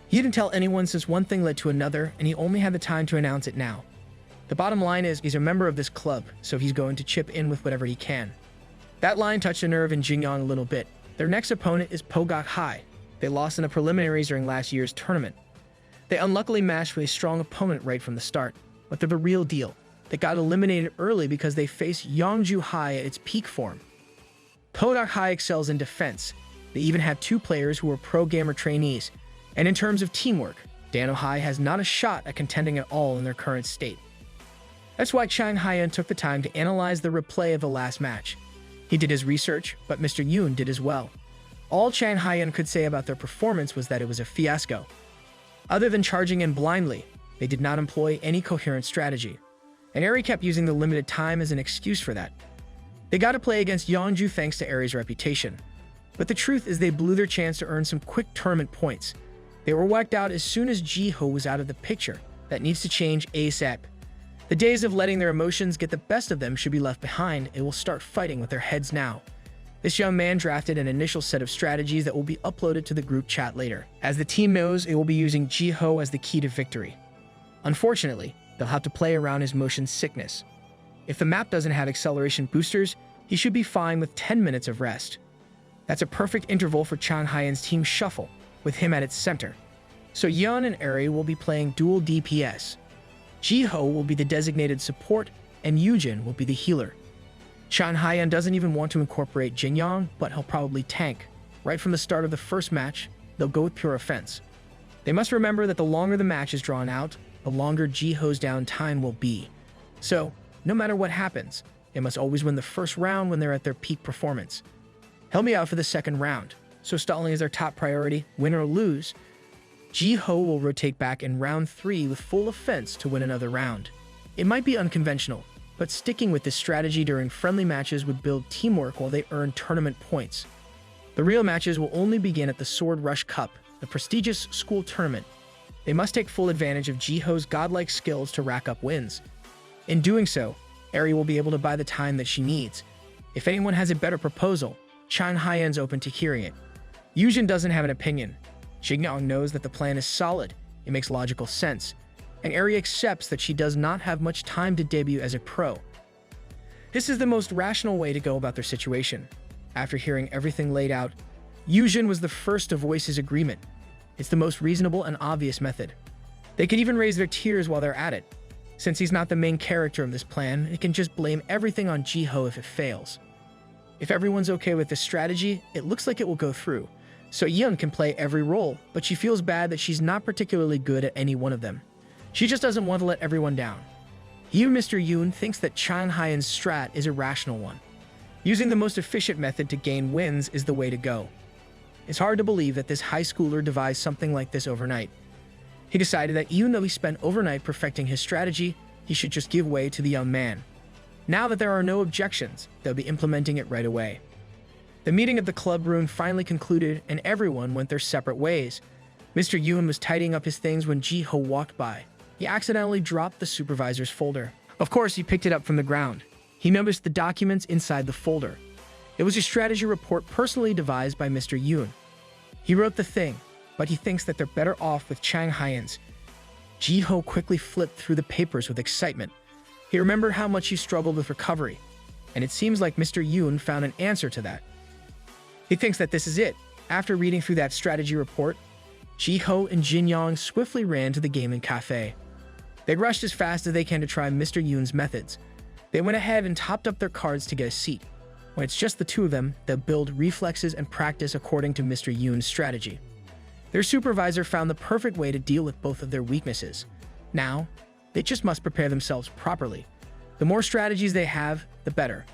He didn't tell anyone since one thing led to another, and he only had the time to announce it now. The bottom line is he's a member of this club, so he's going to chip in with whatever he can. That line touched a nerve in Jinyong a little bit. Their next opponent is Pogak High. They lost in the preliminaries during last year's tournament. They unluckily matched with a strong opponent right from the start, but they're the real deal. They got eliminated early because they faced Yongju High at its peak form. Pogak High excels in defense. They even have two players who are pro-gamer trainees. And in terms of teamwork, Dano High has not a shot at contending at all in their current state. That's why Chan Hyan took the time to analyze the replay of the last match. He did his research, but Mr. Yoon did as well. All Chan Hyan could say about their performance was that it was a fiasco. Other than charging in blindly, they did not employ any coherent strategy. And Eri kept using the limited time as an excuse for that. They got to play against Yeonju thanks to Eri's reputation. But the truth is they blew their chance to earn some quick tournament points. They were whacked out as soon as Jiho was out of the picture. That needs to change ASAP. The days of letting their emotions get the best of them should be left behind. They will start fighting with their heads now. This young man drafted an initial set of strategies that will be uploaded to the group chat later. As the team knows, it will be using Jiho as the key to victory. Unfortunately, they'll have to play around his motion sickness. If the map doesn't have acceleration boosters, he should be fine with 10 minutes of rest. That's a perfect interval for Chan Hyan's team shuffle, with him at its center. So Yeon and Eri will be playing dual DPS. Jiho will be the designated support, and Yujin will be the healer. Chan Hyan doesn't even want to incorporate Jinyong, but he'll probably tank. Right from the start of the first match, they'll go with pure offense. They must remember that the longer the match is drawn out, the longer Jiho's downtime will be. So, no matter what happens, they must always win the first round when they're at their peak performance. Help me out for the second round. So stalling is their top priority, win or lose. Jiho will rotate back in round 3 with full offense to win another round. It might be unconventional, but sticking with this strategy during friendly matches would build teamwork while they earn tournament points. The real matches will only begin at the Sword Rush Cup, the prestigious school tournament. They must take full advantage of Jiho's godlike skills to rack up wins. In doing so, Eri will be able to buy the time that she needs. If anyone has a better proposal, Chan Hyan's open to hearing it. Yujin doesn't have an opinion. Jinyong knows that the plan is solid, it makes logical sense, and Eri accepts that she does not have much time to debut as a pro. This is the most rational way to go about their situation. After hearing everything laid out, Yujin was the first to voice his agreement. It's the most reasonable and obvious method. They could even raise their tears while they're at it. Since he's not the main character of this plan, it can just blame everything on Jiho if it fails. If everyone's okay with this strategy, it looks like it will go through. So Yeon can play every role, but she feels bad that she's not particularly good at any one of them. She just doesn't want to let everyone down. Even Mr. Yoon thinks that Chan Hyan's strat is a rational one. Using the most efficient method to gain wins is the way to go. It's hard to believe that this high schooler devised something like this overnight. He decided that even though he spent overnight perfecting his strategy, he should just give way to the young man. Now that there are no objections, they'll be implementing it right away. The meeting at the club room finally concluded and everyone went their separate ways. Mr. Yoon was tidying up his things when Jiho walked by. He accidentally dropped the supervisor's folder. Of course, he picked it up from the ground. He noticed the documents inside the folder. It was a strategy report personally devised by Mr. Yoon. He wrote the thing, but he thinks that they're better off with Chan Hyan's. Jiho quickly flipped through the papers with excitement. He remembered how much he struggled with recovery. and it seems like Mr. Yoon found an answer to that. He thinks that this is it. After reading through that strategy report, Jiho and Jin Yong swiftly ran to the gaming cafe. They rushed as fast as they can to try Mr. Yoon's methods. They went ahead and topped up their cards to get a seat. When it's just the two of them, they'll build reflexes and practice according to Mr. Yoon's strategy. Their supervisor found the perfect way to deal with both of their weaknesses. Now, they just must prepare themselves properly. The more strategies they have, the better.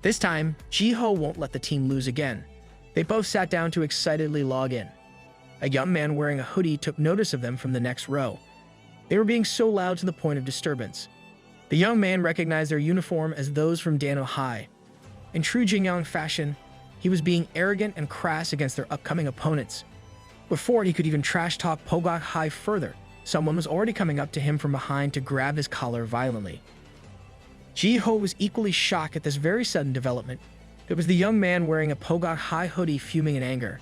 This time, Jiho won't let the team lose again. They both sat down to excitedly log in. A young man wearing a hoodie took notice of them from the next row. They were being so loud to the point of disturbance. The young man recognized their uniform as those from Dano High. In true Jin Yong fashion, he was being arrogant and crass against their upcoming opponents. Before he could even trash-talk Pogok High further, someone was already coming up to him from behind to grab his collar violently. Jiho was equally shocked at this very sudden development. It was the young man wearing a Pogok High hoodie fuming in anger.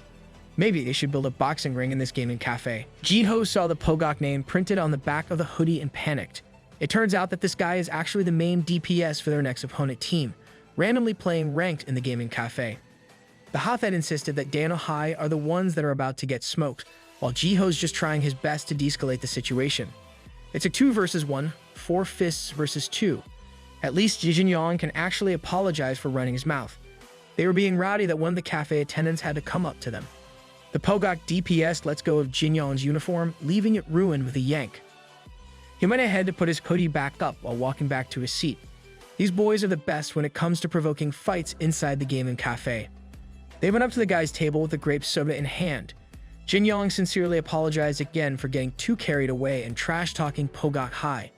Maybe they should build a boxing ring in this gaming cafe. Jiho saw the Pogok name printed on the back of the hoodie and panicked. It turns out that this guy is actually the main DPS for their next opponent team, randomly playing ranked in the gaming cafe. The Hothead insisted that Dano High are the ones that are about to get smoked, while Jiho's just trying his best to de-escalate the situation. It's a 2 versus 1, 4 fists versus 2. At least Jin Yong can actually apologize for running his mouth. They were being rowdy that one of the cafe attendants had to come up to them. The Pogok DPS lets go of Jin Yong's uniform, leaving it ruined with a yank. He went ahead to put his hoodie back up while walking back to his seat. These boys are the best when it comes to provoking fights inside the gaming cafe. They went up to the guy's table with a grape soda in hand. Jin Yong sincerely apologized again for getting too carried away and trash-talking Pogok High.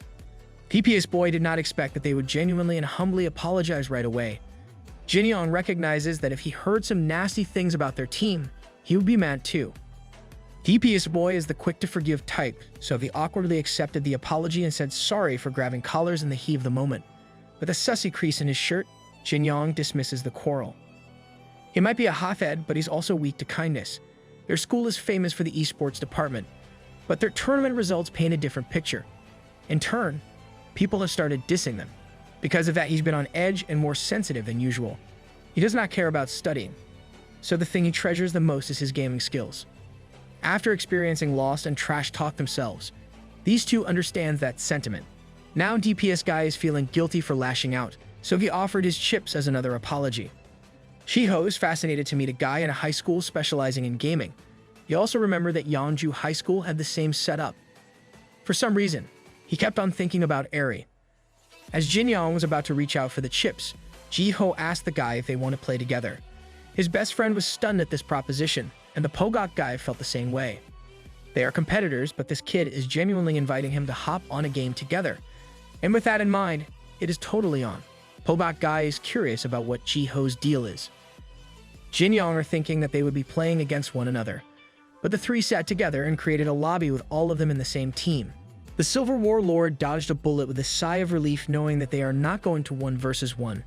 DPS boy did not expect that they would genuinely and humbly apologize right away. Jin Yong recognizes that if he heard some nasty things about their team, he would be mad too. DPS boy is the quick-to-forgive type, so he awkwardly accepted the apology and said sorry for grabbing collars in the heat of the moment. With a sussy crease in his shirt, Jin Yong dismisses the quarrel. He might be a Hothead, but he's also weak to kindness. Their school is famous for the esports department, but their tournament results paint a different picture. In turn, people have started dissing them. Because of that, he's been on edge and more sensitive than usual. He does not care about studying, so the thing he treasures the most is his gaming skills. After experiencing loss and trash talk themselves, these two understand that sentiment. Now DPS guy is feeling guilty for lashing out, so he offered his chips as another apology. Jiho is fascinated to meet a guy in a high school specializing in gaming. He also remembered that Yeonju High School had the same setup. For some reason, he kept on thinking about Eri. As Jin Yong was about to reach out for the chips, Jiho asked the guy if they want to play together. His best friend was stunned at this proposition, and the Pogok guy felt the same way. They are competitors, but this kid is genuinely inviting him to hop on a game together. And with that in mind, it is totally on. Pogok guy is curious about what Jiho's deal is. Jin Yong are thinking that they would be playing against one another, but the three sat together and created a lobby with all of them in the same team. The Silver Warlord dodged a bullet with a sigh of relief knowing that they are not going to 1 versus 1.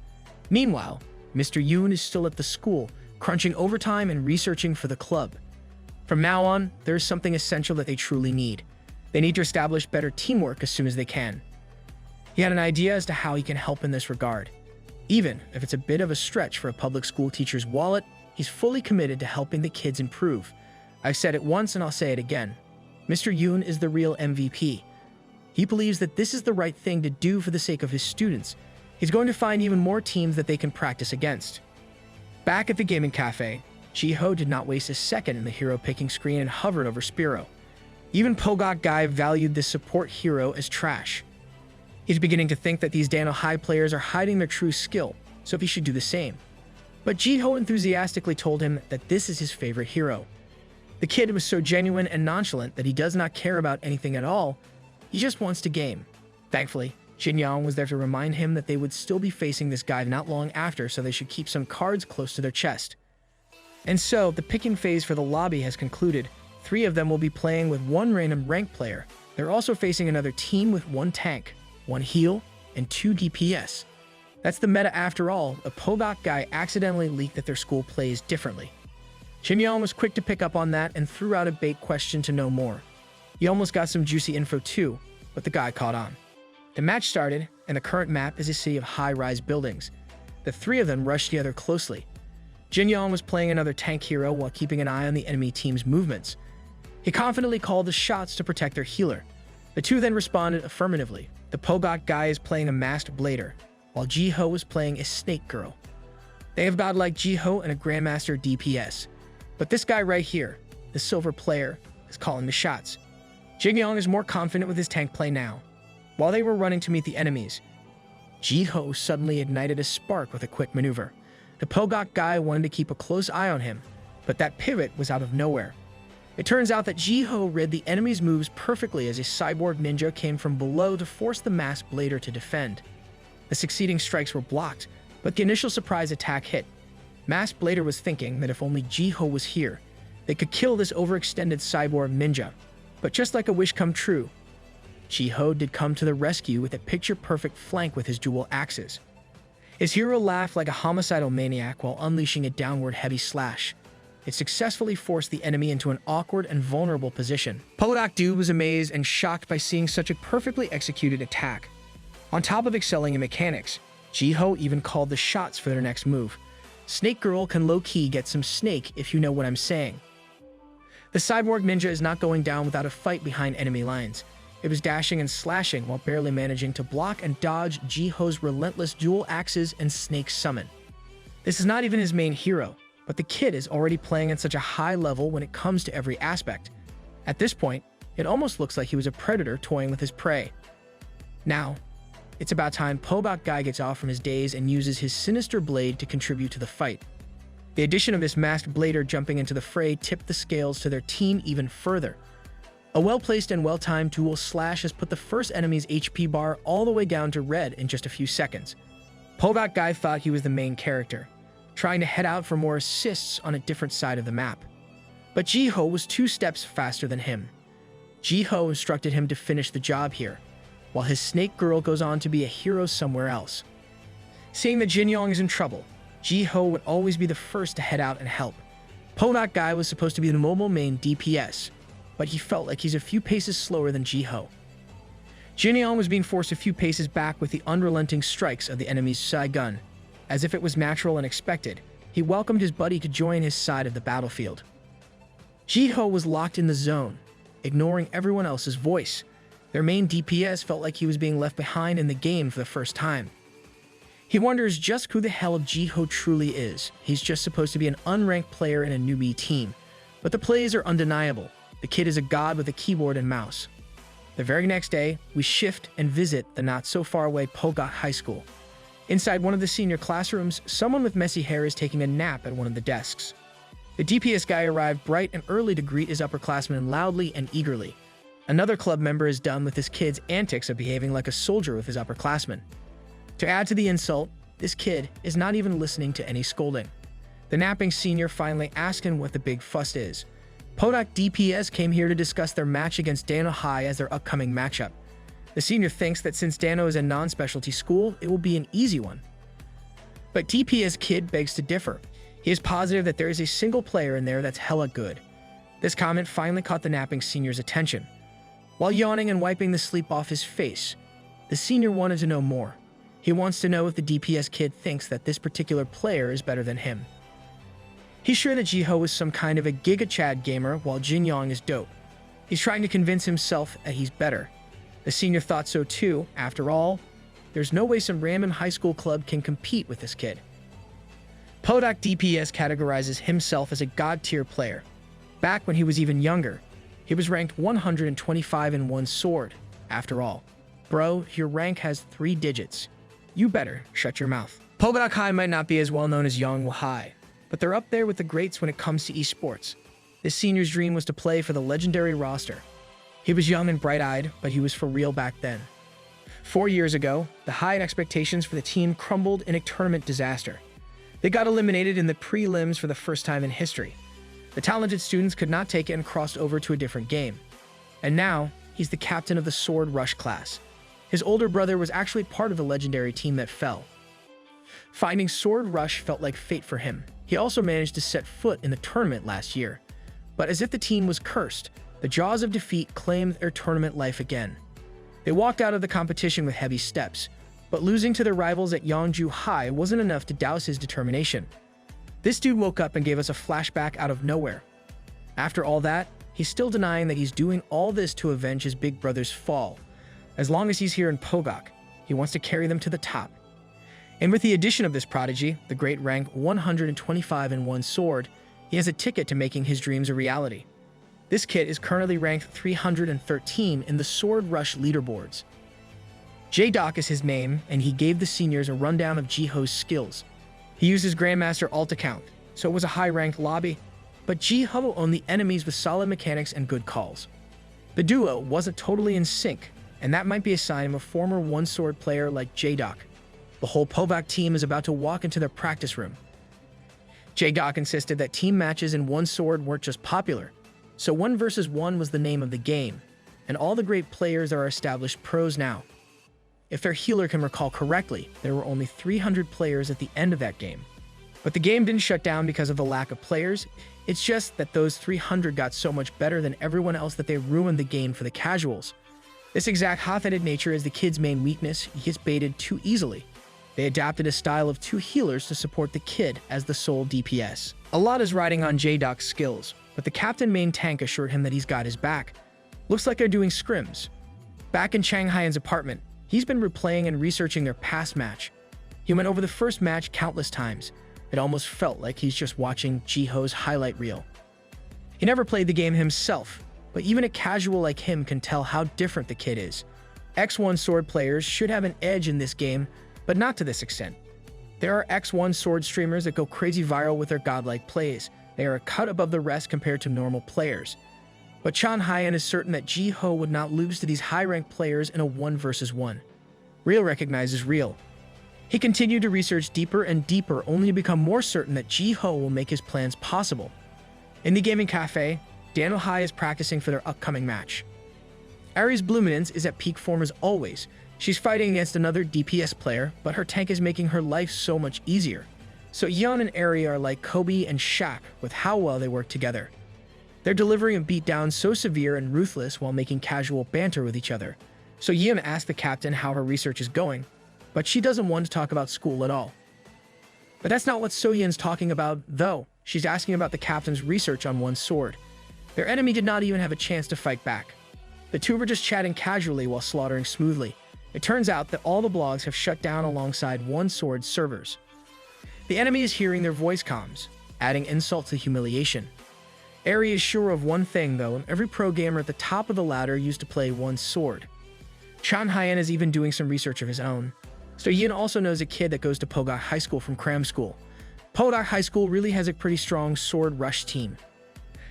Meanwhile, Mr. Yoon is still at the school, crunching overtime and researching for the club. From now on, there is something essential that they truly need. They need to establish better teamwork as soon as they can. He had an idea as to how he can help in this regard. Even if it's a bit of a stretch for a public school teacher's wallet, he's fully committed to helping the kids improve. I've said it once and I'll say it again. Mr. Yoon is the real MVP. He believes that this is the right thing to do for the sake of his students. He's going to find even more teams that they can practice against. Back at the gaming cafe, Jiho did not waste a second in the hero picking screen and hovered over Spiro. Even Pogok guy valued this support hero as trash. He's beginning to think that these Dano High players are hiding their true skill, so he should do the same. But Jiho enthusiastically told him that this is his favorite hero. The kid was so genuine and nonchalant that he does not care about anything at all. He just wants to game. Thankfully, Jin Yong was there to remind him that they would still be facing this guy not long after, so they should keep some cards close to their chest. And so, the picking phase for the lobby has concluded. 3 of them will be playing with 1 random rank player. They're also facing another team with 1 tank, 1 heal, and 2 DPS. That's the meta after all. A Pogok guy accidentally leaked that their school plays differently. Jin Yong was quick to pick up on that and threw out a bait question to know more. He almost got some juicy info too, but the guy caught on. The match started, and the current map is a city of high-rise buildings. The three of them rushed together closely. Jiho was playing another tank hero while keeping an eye on the enemy team's movements. He confidently called the shots to protect their healer. The two then responded affirmatively. The Pogok guy is playing a masked blader, while Jiho was playing a snake girl. They have godlike Jiho and a grandmaster DPS. But this guy right here, the silver player, is calling the shots. Jiho is more confident with his tank play now. While they were running to meet the enemies, Jiho suddenly ignited a spark with a quick maneuver. The Pogok guy wanted to keep a close eye on him, but that pivot was out of nowhere. It turns out that Jiho read the enemy's moves perfectly as a cyborg ninja came from below to force the masked blader to defend. The succeeding strikes were blocked, but the initial surprise attack hit. Masked blader was thinking that if only Jiho was here, they could kill this overextended cyborg ninja. But just like a wish come true, Jiho did come to the rescue with a picture-perfect flank with his dual axes. His hero laughed like a homicidal maniac while unleashing a downward heavy slash. It successfully forced the enemy into an awkward and vulnerable position. Pogok dude was amazed and shocked by seeing such a perfectly executed attack. On top of excelling in mechanics, Jiho even called the shots for their next move. Snake Girl can low-key get some snake if you know what I'm saying. The cyborg ninja is not going down without a fight behind enemy lines. It was dashing and slashing while barely managing to block and dodge Jiho's relentless dual axes and snake summon. This is not even his main hero, but the kid is already playing at such a high level when it comes to every aspect. At this point, it almost looks like he was a predator toying with his prey. Now, it's about time Pogok guy gets off from his daze and uses his sinister blade to contribute to the fight. The addition of this masked blader jumping into the fray tipped the scales to their team even further. A well-placed and well-timed dual slash has put the first enemy's HP bar all the way down to red in just a few seconds. Pogok guy thought he was the main character, trying to head out for more assists on a different side of the map. But Jiho was 2 steps faster than him. Jiho instructed him to finish the job here, while his snake girl goes on to be a hero somewhere else. Seeing that Jiho is in trouble, Jiho would always be the first to head out and help. Pogok guy was supposed to be the mobile main DPS, but he felt like he's a few paces slower than Jiho. Jiho was being forced a few paces back with the unrelenting strikes of the enemy's Sai gun. As if it was natural and expected, he welcomed his buddy to join his side of the battlefield. Jiho was locked in the zone, ignoring everyone else's voice. Their main DPS felt like he was being left behind in the game for the first time. He wonders just who the hell Jiho truly is. He's just supposed to be an unranked player in a newbie team, but the plays are undeniable. The kid is a god with a keyboard and mouse. The very next day, we shift and visit the not-so-far-away Pogok High School. Inside one of the senior classrooms, someone with messy hair is taking a nap at one of the desks. The DPS guy arrived bright and early to greet his upperclassmen loudly and eagerly. Another club member is done with this kid's antics of behaving like a soldier with his upperclassmen. To add to the insult, this kid is not even listening to any scolding. The napping senior finally asked him what the big fuss is. Pogok DPS came here to discuss their match against Dano High as their upcoming matchup. The senior thinks that since Dano is a non-specialty school, it will be an easy one. But DPS kid begs to differ. He is positive that there is a single player in there that's hella good. This comment finally caught the napping senior's attention. While yawning and wiping the sleep off his face, the senior wanted to know more. He wants to know if the DPS kid thinks that this particular player is better than him. He's sure that Jiho is some kind of a Giga Chad gamer while Jiho is dope. He's trying to convince himself that he's better. The senior thought so too. After all, there's no way some random high school club can compete with this kid. Pogok DPS categorizes himself as a god-tier player. Back when he was even younger, he was ranked 125 in one sword. After all, bro, your rank has 3 digits. You better shut your mouth. Pogok High might not be as well known as Yonghwa High, but they're up there with the greats when it comes to esports. This senior's dream was to play for the legendary roster. He was young and bright-eyed, but he was for real back then. 4 years ago, the high expectations for the team crumbled in a tournament disaster. They got eliminated in the prelims for the first time in history. The talented students could not take it and crossed over to a different game. And now, he's the captain of the Sword Rush class. His older brother was actually part of the legendary team that fell. Finding Sword Rush felt like fate for him. He also managed to set foot in the tournament last year. But as if the team was cursed, the jaws of defeat claimed their tournament life again. They walked out of the competition with heavy steps, But losing to their rivals at Yangju High wasn't enough to douse his determination. This dude woke up and gave us a flashback out of nowhere. After all that, he's still denying that he's doing all this to avenge his big brother's fall. As long as he's here in Pogok, he wants to carry them to the top. And with the addition of this prodigy, the great rank 125 in one sword, he has a ticket to making his dreams a reality. This kid is currently ranked 313 in the Sword Rush leaderboards. J-Doc is his name, and he gave the seniors a rundown of Jiho's skills. He used his Grandmaster alt account, so it was a high-ranked lobby, but Jiho owned the enemies with solid mechanics and good calls. The duo wasn't totally in sync, and that might be a sign of a former one-sword player like J-Doc. The whole Povak team is about to walk into their practice room. J-Doc insisted that team matches in one sword weren't just popular, so 1 versus 1 was the name of the game, and all the great players are established pros now. If their healer can recall correctly, there were only 300 players at the end of that game. But the game didn't shut down because of the lack of players, it's just that those 300 got so much better than everyone else that they ruined the game for the casuals. This exact hot-headed nature is the kid's main weakness. He gets baited too easily. They adapted a style of 2 healers to support the kid as the sole DPS. A lot is riding on J-Doc's skills, but the captain main tank assured him that he's got his back. Looks like they're doing scrims. Back in Chang Hyan's apartment, he's been replaying and researching their past match. He went over the first match countless times. It almost felt like he's just watching Jiho's highlight reel. He never played the game himself, but even a casual like him can tell how different the kid is. X1 sword players should have an edge in this game, but not to this extent. There are X1 sword streamers that go crazy viral with their godlike plays. They are a cut above the rest compared to normal players. But Chan Hyan is certain that Jiho would not lose to these high-ranked players in a 1 versus 1. Real recognizes real. He continued to research deeper and deeper, only to become more certain that Jiho will make his plans possible. In the gaming cafe, Daniel Hai is practicing for their upcoming match. Aries Bluminens is at peak form as always. She's fighting against another DPS player, but her tank is making her life so much easier. So Yeon and Ari are like Kobe and Shaq with how well they work together. They're delivering a beatdown so severe and ruthless while making casual banter with each other. So Yeon asks the captain how her research is going, but she doesn't want to talk about school at all. But that's not what So-Yeon's talking about, though. She's asking about the captain's research on one sword. Their enemy did not even have a chance to fight back. The two were just chatting casually while slaughtering smoothly. It turns out that all the blogs have shut down alongside one sword servers. The enemy is hearing their voice comms, adding insult to humiliation. Ari is sure of one thing, though, and every pro gamer at the top of the ladder used to play one sword. Chan Hyan is even doing some research of his own. So Yin also knows a kid that goes to Pogok High School from cram school. Pogok High School really has a pretty strong sword rush team.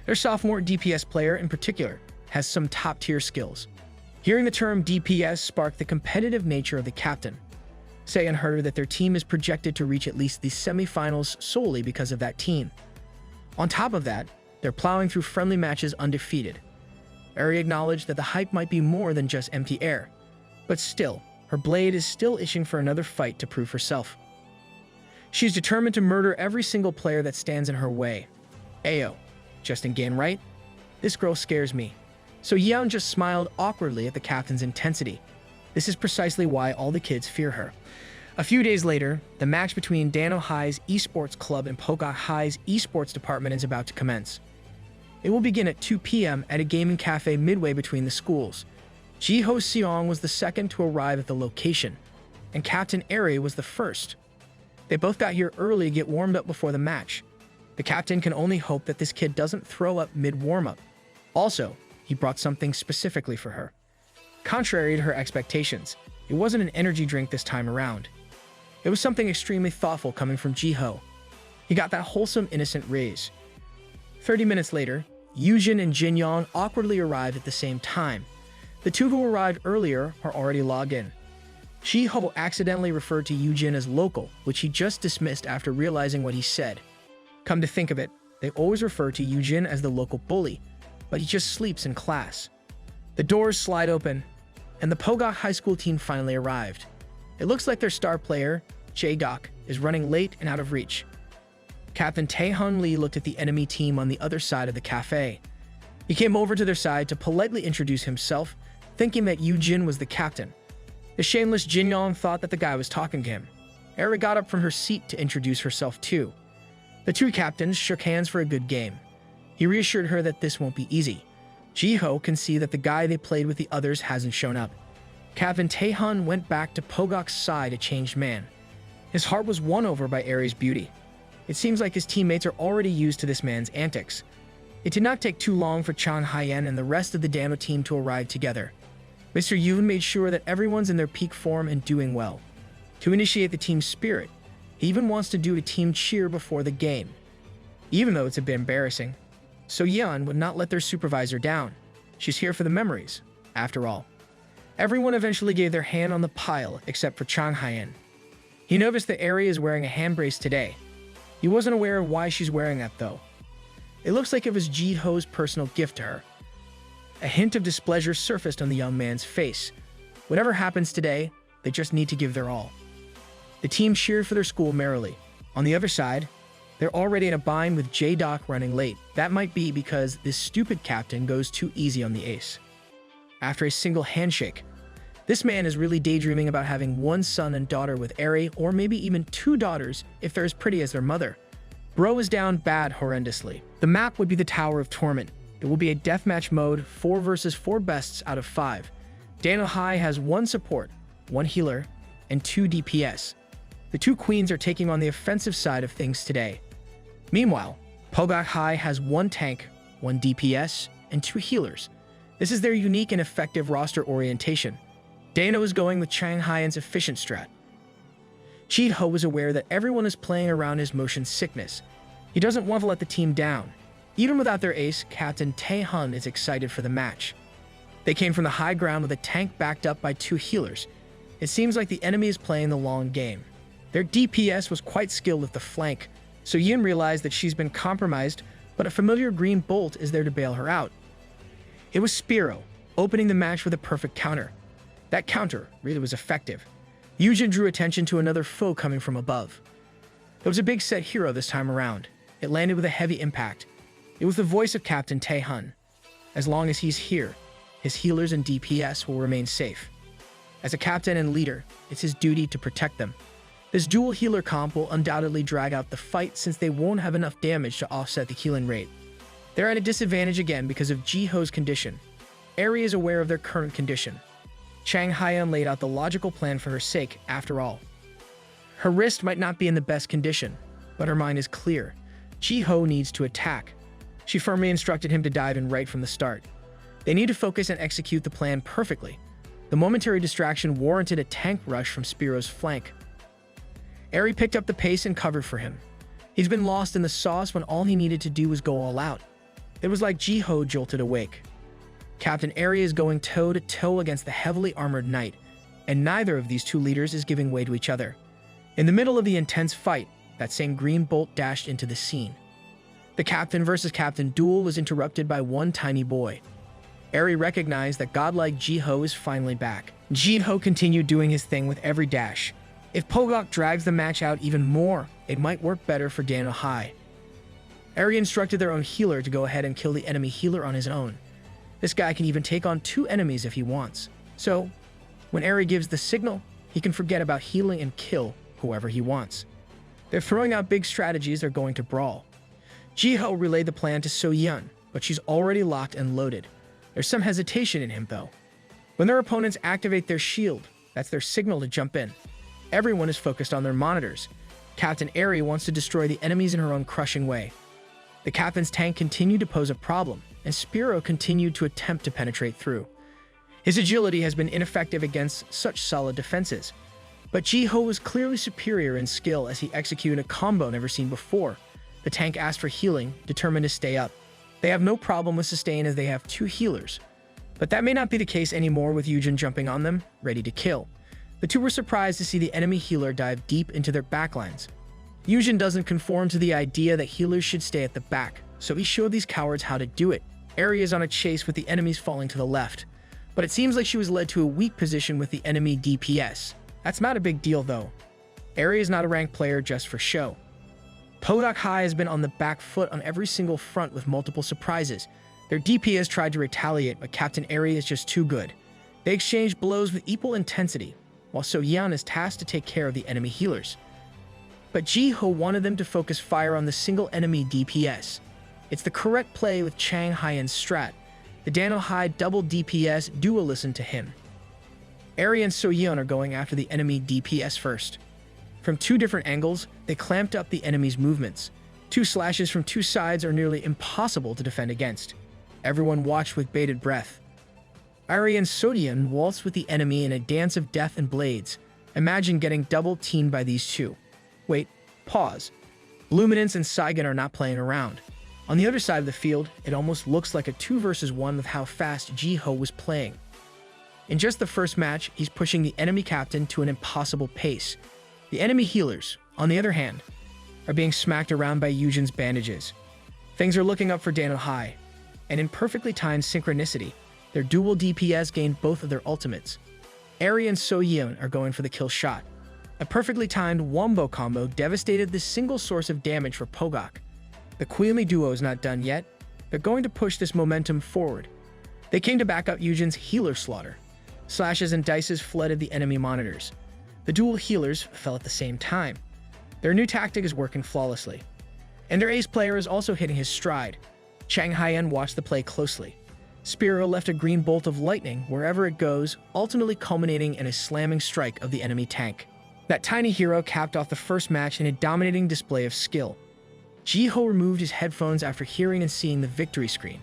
Their sophomore DPS player in particular has some top-tier skills. Hearing the term DPS sparked the competitive nature of the captain. Sayan heard that their team is projected to reach at least the semifinals solely because of that team. On top of that, they're plowing through friendly matches undefeated. Ari acknowledged that the hype might be more than just empty air, but still, her blade is still itching for another fight to prove herself. She's determined to murder every single player that stands in her way. Ayo, just in game, right? This girl scares me. So Yeon just smiled awkwardly at the captain's intensity. This is precisely why all the kids fear her. A few days later, the match between Dano High's esports club and Pogok High's esports department is about to commence. It will begin at 2 p.m. at a gaming cafe midway between the schools. Jiho Seong was the second to arrive at the location, and Captain Ari was the first. They both got here early to get warmed up before the match. The captain can only hope that this kid doesn't throw up mid-warm-up. Also, he brought something specifically for her. Contrary to her expectations, it wasn't an energy drink this time around. It was something extremely thoughtful coming from Jiho. He got that wholesome, innocent raise. 30 minutes later, Yujin and Jinyong awkwardly arrived at the same time. The two who arrived earlier are already logged in. Jiho accidentally referred to Yujin as local, which he just dismissed after realizing what he said. Come to think of it, they always refer to Yujin as the local bully, but he just sleeps in class. The doors slide open, and the Pogok High School team finally arrived. It looks like their star player, Jae-Gok, is running late and out of reach. Captain Tae-Hun Lee looked at the enemy team on the other side of the cafe. He came over to their side to politely introduce himself, thinking that Yujin was the captain. The shameless Jinyong thought that the guy was talking to him. Eri got up from her seat to introduce herself too. The two captains shook hands for a good game. He reassured her that this won't be easy. Jiho can see that the guy they played with the others hasn't shown up. Captain Taehan went back to Pogok's side a changed man. His heart was won over by Eri's beauty. It seems like his teammates are already used to this man's antics. It did not take too long for Chang Haiyan and the rest of the Dano team to arrive together. Mr. Yoon made sure that everyone's in their peak form and doing well. To initiate the team's spirit, he even wants to do a team cheer before the game. Even though it's a bit embarrassing, So Yeon would not let their supervisor down. She's here for the memories, after all. Everyone eventually gave their hand on the pile except for Chang Haiyan. He noticed that Eri is wearing a hand brace today. He wasn't aware of why she's wearing that though. It looks like it was Jiho's personal gift to her. A hint of displeasure surfaced on the young man's face. Whatever happens today, they just need to give their all. The team cheered for their school merrily. On the other side, they're already in a bind with J-Doc running late. That might be because this stupid captain goes too easy on the ace. After a single handshake, this man is really daydreaming about having one son and daughter with Eri, or maybe even two daughters if they're as pretty as their mother. Bro is down bad horrendously. The map would be the Tower of Torment. It will be a deathmatch mode, 4 versus 4 bests out of 5. Daniel High has 1 support, 1 healer, and 2 DPS. The 2 queens are taking on the offensive side of things today. Meanwhile, Pogok High has 1 tank, 1 DPS, and 2 healers. This is their unique and effective roster orientation. Dano is going with Chang Haiyan's efficient strat. Jiho was aware that everyone is playing around his motion sickness. He doesn't want to let the team down. Even without their ace, Captain Taehan is excited for the match. They came from the high ground with a tank backed up by 2 healers. It seems like the enemy is playing the long game. Their DPS was quite skilled with the flank, so Yin realized that she's been compromised, but a familiar green bolt is there to bail her out. It was Spiro, opening the match with a perfect counter. That counter really was effective. Yujin drew attention to another foe coming from above. It was a big set hero this time around. It landed with a heavy impact. It was the voice of Captain Taehan. As long as he's here, his healers and DPS will remain safe. As a captain and leader, it's his duty to protect them. This dual healer comp will undoubtedly drag out the fight since they won't have enough damage to offset the healing rate. They're at a disadvantage again because of Jiho's condition. Eri is aware of their current condition. Chang Haiyan laid out the logical plan for her sake, after all. Her wrist might not be in the best condition, but her mind is clear. Jiho needs to attack. She firmly instructed him to dive in right from the start. They need to focus and execute the plan perfectly. The momentary distraction warranted a tank rush from Spiro's flank. Eri picked up the pace and covered for him. He's been lost in the sauce when all he needed to do was go all out. It was like Jiho jolted awake. Captain Eri is going toe-to-toe against the heavily armored knight, and neither of these two leaders is giving way to each other. In the middle of the intense fight, that same green bolt dashed into the scene. The captain versus captain duel was interrupted by one tiny boy. Eri recognized that godlike Jiho is finally back. Jiho continued doing his thing with every dash. If Pogok drags the match out even more, it might work better for Dano High. Eri instructed their own healer to go ahead and kill the enemy healer on his own. This guy can even take on 2 enemies if he wants. So, when Eri gives the signal, he can forget about healing and kill whoever he wants. They're throwing out big strategies they're going to brawl. Jiho relayed the plan to So-yeon, but she's already locked and loaded. There's some hesitation in him though. When their opponents activate their shield, that's their signal to jump in. Everyone is focused on their monitors. Captain Eri wants to destroy the enemies in her own crushing way. The captain's tank continued to pose a problem, and Spiro continued to attempt to penetrate through. His agility has been ineffective against such solid defenses, but Jiho was clearly superior in skill as he executed a combo never seen before. The tank asked for healing, determined to stay up. They have no problem with sustain as they have 2 healers, but that may not be the case anymore with Yujin jumping on them, ready to kill. The 2 were surprised to see the enemy healer dive deep into their backlines. Yujin doesn't conform to the idea that healers should stay at the back, so he showed these cowards how to do it. Eri is on a chase with the enemies falling to the left, but it seems like she was led to a weak position with the enemy DPS. That's not a big deal though. Eri is not a ranked player just for show. Pogok High has been on the back foot on every single front with multiple surprises. Their DPS tried to retaliate, but Captain Eri is just too good. They exchanged blows with equal intensity, while So Yeon is tasked to take care of the enemy healers. But Jiho wanted them to focus fire on the single enemy DPS. It's the correct play with Chang Hyen's strat. The Daniel High double DPS duo listened to him. Eri and So Yeon are going after the enemy DPS first. From two different angles, they clamped up the enemy's movements. Two slashes from two sides are nearly impossible to defend against. Everyone watched with bated breath. Eri and So Yeon waltzed with the enemy in a dance of death and blades. Imagine getting double-teamed by these two. Wait, pause. Luminance and Saigon are not playing around. On the other side of the field, it almost looks like a 2 versus 1 with how fast Jiho was playing. In just the first match, he's pushing the enemy captain to an impossible pace. The enemy healers, on the other hand, are being smacked around by Yujin's bandages. Things are looking up for Daniel High, and in perfectly timed synchronicity, their dual DPS gained both of their ultimates. Eri and So Yeon are going for the kill shot. A perfectly timed wombo combo devastated this single source of damage for Pogok. The Queelly duo is not done yet. They're going to push this momentum forward. They came to back up Yujin's healer slaughter. Slashes and dices flooded the enemy monitors. The dual healers fell at the same time. Their new tactic is working flawlessly. And their ace player is also hitting his stride. Chang Hyen watched the play closely. Spiro left a green bolt of lightning wherever it goes, ultimately culminating in a slamming strike of the enemy tank. That tiny hero capped off the first match in a dominating display of skill. Jiho removed his headphones after hearing and seeing the victory screen.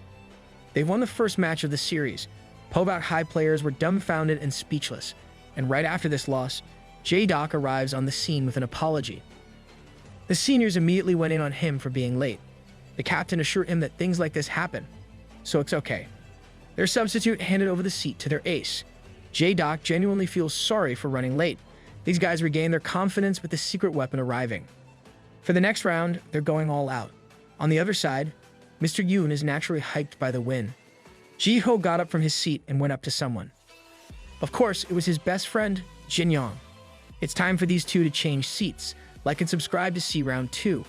They won the first match of the series. Pobak High players were dumbfounded and speechless, and right after this loss, J-Doc arrives on the scene with an apology. The seniors immediately went in on him for being late. The captain assured him that things like this happen, so it's okay. Their substitute handed over the seat to their ace. J-Doc genuinely feels sorry for running late. These guys regain their confidence with the secret weapon arriving. For the next round, they're going all out. On the other side, Mr. Yoon is naturally hyped by the win. Jiho got up from his seat and went up to someone. Of course, it was his best friend, Jin Yong. It's time for these two to change seats. Like and subscribe to see round 2.